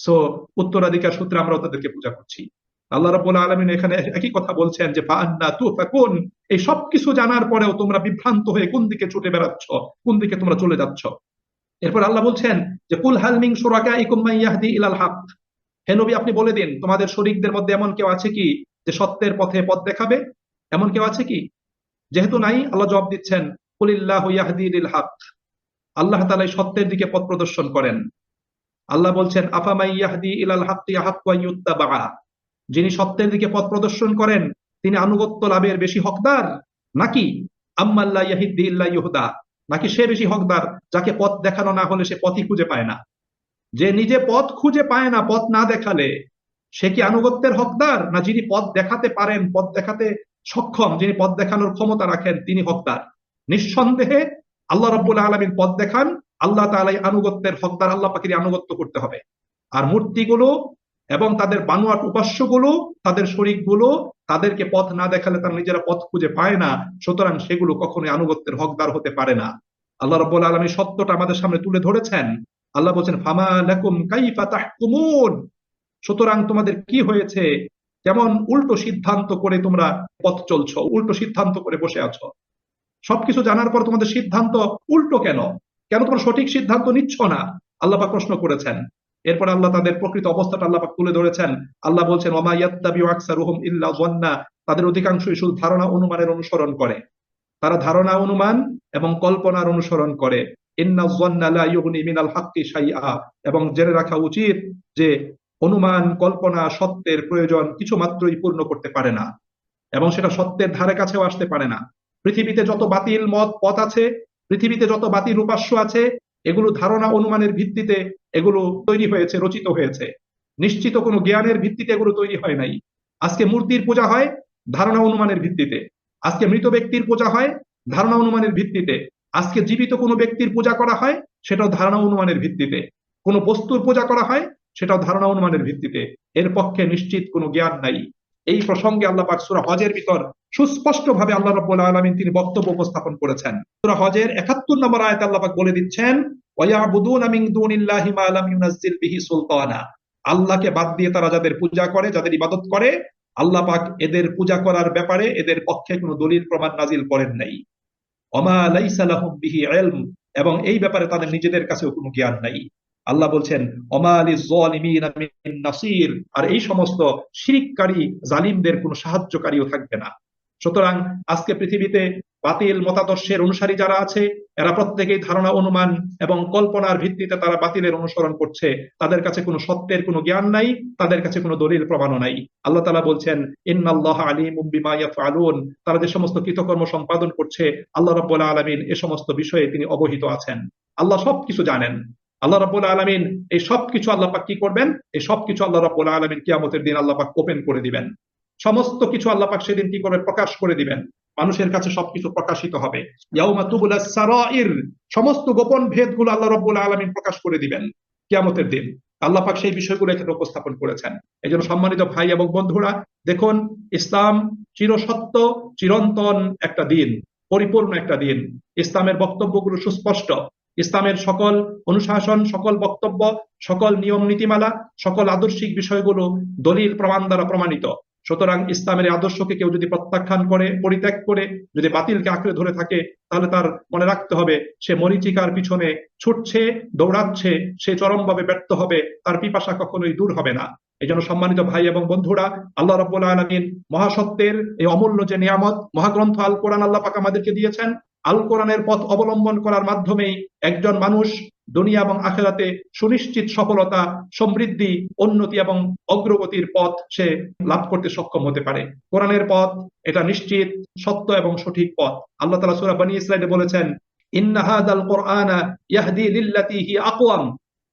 Speaker 1: সো উত্তরাধিকার সূত্রে আমরাও তাদেরকে পূজা করছি। আল্লাহ রাব্বুল আলামিন এখানে একই কথা বলছেন যে ফাআন্না তুফাকুন, এই সব কিছু জানার পরেও তোমরা বিভ্রান্ত হয়ে কোন দিকে ছুটে বেড়াচ্ছ, কোন দিকে তোমরা চলে যাচ্ছ। এরপর আল্লাহ বলছেন যে কুল হাল মিন শুরাকাইকুম মান ইয়াহদি ইলাল হক, হে নবী আপনি বলে দিন তোমাদের শরীকদের মধ্যে এমন কেউ আছে কি যে সত্যের পথে পথ দেখাবে, এমন কেউ আছে কি? যেহেতু নাই, আল্লাহ জবাব দিচ্ছেন কুলিল্লাহু ইয়াহদি লিল হক, আল্লাহ তাআলাই সত্যের দিকে পথ প্রদর্শন করেন। আল্লাহ বলছেন আফামাই ইয়াহদি ইলাল হাক্কি আহাক্কু আন ইউত্তাবা, যিনি সত্যের দিকে পথ প্রদর্শন করেন তিনি আনুগত্য লাভের বেশি হকদার, নাকি আম্মাল্লা ইয়াহিদ্দি ইল্লা ইউহদা, নাকি সে বেশি হকদার যাকে পথ দেখানো না হলে সে পথই খুঁজে পায় না। যে নিজে পথ খুঁজে পায় না পথ না দেখালে, সে কি আনুগত্যের হকদার, না যিনি পথ দেখাতে পারেন, পথ দেখাতে সক্ষম, যিনি পথ দেখানোর ক্ষমতা রাখেন তিনি হকদার? নিঃসন্দেহে আল্লাহ রাব্বুল আলামিন পথ দেখান, আল্লাহ তাআলাই আনুগত্যের হকদার, আল্লাহ পাকেরই আনুগত্য করতে হবে। আর মূর্তিগুলো এবং তাদের বানোয়াট উপাস্যগুলো, তাদের শরীকগুলো, তাদেরকে পথ না দেখালে তারা নিজেরা পথ খুঁজে পায় না, সুতরাং সেগুলো কখনোই আনুগত্যের হকদার হতে পারে না। আল্লাহ রাব্বুল আলামিন সত্যটা আমাদের সামনে তুলে ধরেছেন। আল্লাহ বলছেন ফামা লাকুম কাইফা তাহকুমুন, সুতরাং তোমাদের কি হয়েছে, কেমন উল্টো সিদ্ধান্ত করে তোমরা পথ চলছো, উল্টো সিদ্ধান্ত করে বসে আছো। সবকিছু জানার পর তোমাদের সিদ্ধান্ত উল্টো কেন, কেন তোমরা সঠিক সিদ্ধান্ত নিচ্ছ না, আল্লাহ পাক প্রশ্ন করেছেন। এরপর আল্লাহ তাদের প্রকৃত অবস্থাটা আল্লাহ পাক তুলে ধরেছেন। আল্লাহ বলছেন ওমা ইয়াত্তাবিউ আকসারুহুম ইল্লা যান্না, তাদের অধিকাংশই শুধু ধারণা অনুমানের অনুসরণ করে, তারা ধারণা অনুমান এবং কল্পনার অনুসরণ করে। ইন্না যান্না লা ইউগনি মিনাল হাক্কি শাইআ, এবং জেনে রাখা উচিত যে অনুমান কল্পনা সত্যের প্রয়োজন কিছু মাত্রই পূর্ণ করতে পারে না, এবং সেটা সত্যের ধারে কাছেও আসতে পারে না। পৃথিবীতে যত বাতিল মত পথ আছে, পৃথিবীতে যত বাতিল উপাস্য আছে, এগুলো ধারণা অনুমানের ভিত্তিতে এগুলো তৈরি হয়েছে, রচিত হয়েছে। নিশ্চিত কোনো জ্ঞানের ভিত্তিতে এগুলো তৈরি হয় নাই। আজকে মূর্তির পূজা হয় ধারণা অনুমানের ভিত্তিতে, আজকে মৃত ব্যক্তির পূজা হয় ধারণা অনুমানের ভিত্তিতে, আজকে জীবিত কোনো ব্যক্তির পূজা করা হয় সেটাও ধারণা অনুমানের ভিত্তিতে, কোনো বস্তুর পূজা করা হয় সেটাও ধারণা অনুমানের ভিত্তিতে। এর পক্ষে নিশ্চিত কোনো জ্ঞান নাই। এই প্রসঙ্গে আল্লাহ পাক সূরা হজের ভিতর সুস্পষ্ট ভাবে আল্লাহ রাব্বুল আলামিন তিনি বক্তব্য উপস্থাপন করেছেন। সূরা হজের ৭১ নম্বর আয়াতে আল্লাহ পাক বলে দিচ্ছেন ওয়ায়াবুদুনা মিন দুনিল্লাহি মা লাম ইউনাজ্জিল বিহি সুলতানা, আল্লাহকে বাদ দিয়ে তারা যাদের পূজা করে, যাদের ইবাদত করে, আল্লাহ পাক এদের পূজা করার ব্যাপারে এদের পক্ষে কোনো দলিল প্রমাণ নাজিল করেন নাই। ওমা লাইসা লাহুম বিহি ইলম, এবং এই ব্যাপারে তাদের নিজেদের কাছেও কোনো জ্ঞান নাই। আল্লাহ বলছেন ওমা লিয-যালিমিনা মিন নাসির, আর এই সমস্ত শিরককারী জালিমদের কোনো সাহায্যকারীও থাকবে না। সুতরাং আজকে পৃথিবীতে বাতিল মতাদর্শের অনুসারী যারা আছে, এরা প্রত্যেকেই ধারণা অনুমান এবং কল্পনার ভিত্তিতে তারা বাতিলের অনুসরণ করছে। তাদের কাছে কোনো সত্যের কোনো জ্ঞান নাই, তাদের কাছে কোনো দলিল প্রমাণও নাই। আল্লাহ তাআলা বলছেন ইন্নাল্লাহা আলিমুম বিমা ইয়াফআলুন, তারা যে সমস্ত কৃতকর্ম সম্পাদন করছে আল্লাহ রাব্বুল আলামিন এ সমস্ত বিষয়ে তিনি অবহিত আছেন। আল্লাহ সবকিছু জানেন। আল্লাহ রাব্বুল আলামিন এই সবকিছু আল্লাহ পাক কি করবেন, এই সবকিছু আল্লাহ রাব্বুল আলামিন কিয়ামতের দিন আল্লাহ পাক ওপেন করে দিবেন। সমস্ত কিছু আল্লাহ পাক সেদিন কি করবে, প্রকাশ করে দিবেন। মানুষের কাছে সবকিছু প্রকাশিত হবে। ইয়াউমা তুবলাস সারাইর, সমস্ত গোপন ভেদগুলো আল্লাহ রাব্বুল আলামিন প্রকাশ করে দিবেন কিয়ামতের দিন। আল্লাহ পাক সেই বিষয়গুলো এখানে উপস্থাপন করেছেন। এজন্য সম্মানিত ভাই এবং বন্ধুরা, দেখুন ইসলাম চিরসত্য, চিরন্তন একটা দিন, পরিপূর্ণ একটা দিন। ইসলামের বক্তব্যগুলো সুস্পষ্ট। ইসলামের সকল অনুশাসন, সকল বক্তব্য, সকল নিয়ম নীতিমালা, সকল আদর্শিক বিষয়গুলো দলিল প্রমাণ দ্বারা প্রমাণিত। সুতরাং ইসলামের আদর্শকে কেউ যদি প্রত্যাখ্যান করে, পরিত্যাগ করে যদি বাতিলকে আঁকড়ে ধরে থাকে, তাহলে তার মনে রাখতে হবে সে মরীচিকার পিছনে ছুটছে, দৌড়াচ্ছে, সে চরমভাবে ব্যর্থ হবে, তার পিপাসা কখনোই দূর হবে না। এই জন্য সম্মানিত ভাই এবং বন্ধুরা, আল্লাহ রাব্বুল আলামিন মহাসত্যের এই অমূল্য যে নিয়ামত মহাগ্রন্থ আল কোরআন আল্লাহ পাক আমাদেরকে দিয়েছেন, আল কোরআনের পথ অবলম্বন করার মাধ্যমেই একজন মানুষ দুনিয়া এবং আখিরাতে সুনিশ্চিত সফলতা, সমৃদ্ধি, উন্নতি এবং অগ্রগতির পথ সে লাভ করতে সক্ষম হতে পারে। কোরআনের পথ এটা নিশ্চিত সত্য এবং সঠিক পথ। আল্লাহ তাআলা সূরা বনী ইসরাঈলে বলেছেন ইন্না হাযাল কুরআনা ইয়াহদি লিল্লাতী হিয়া আকওয়াম।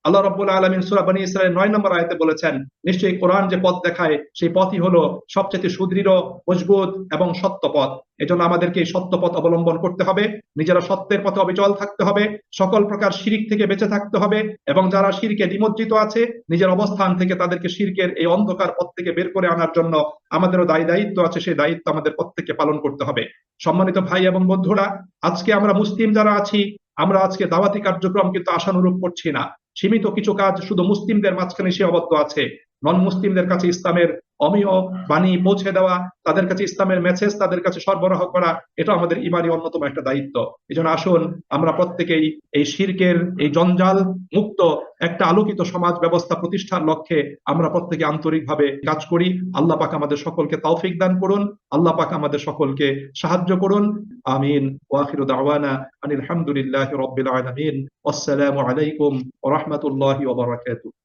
Speaker 1: আল্লাহ রাব্বুল আলামিন সূরা বনী ইসরাঈল ৯ নম্বর আয়াতে বলেছেন নিশ্চয়ই কোরআন যে পথ দেখায় সেই পথই হলো সবচেয়ে সুদৃঢ়, মজবুত এবং সত্য পথ। এজন্য আমাদেরকে এই সত্য পথ অবলম্বন করতে হবে, নিজেরা সত্যের পথে অবিচল থাকতে হবে, সকল প্রকার শিরক থেকে বেঁচে থাকতে হবে, এবং যারা শিরকে নিমজ্জিত আছে নিজের অবস্থান থেকে তাদেরকে শিরকের এই অন্ধকার পথ থেকে বের করে আনার জন্য আমাদেরও দায়িত্ব আছে, সেই দায়িত্ব আমাদের প্রত্যেককে পালন করতে হবে। সম্মানিত ভাই এবং বন্ধুরা, আজকে আমরা মুসলিম যারা আছি, আমরা আজকে দাওয়াতি কার্যক্রম কিন্তু আশানুরূপ করছি না। সীমিত কিছু কাজ শুধু মুসলিমদের মাঝখানে সীমাবদ্ধ আছে। নন মুসলিমদের কাছে ইসলামের অমীয় বাণী পৌঁছে দেওয়া, তাদের কাছে ইসলামের মেসেজ তাদের কাছে সরবরাহ করা, এটা আমাদের ইমানি অন্যতম একটা দায়িত্ব। এই জন্য আসুন আমরা প্রত্যেকেই এই শিরকের এই জঞ্জাল মুক্ত একটা আলোকিত সমাজ ব্যবস্থা প্রতিষ্ঠার লক্ষ্যে আমরা প্রত্যেকে আন্তরিকভাবে কাজ করি। আল্লাহ পাক আমাদের সকলকে তৌফিক দান করুন, আল্লাহ পাক আমাদের সকলকে সাহায্য করুন। আমিন। ওয়া আখিরু দাওয়ানা আনিল হামদুলিল্লাহি রাব্বিল আলামিন। আসসালামু আলাইকুম ওয়া রাহমাতুল্লাহি ওয়া বারাকাতুহু।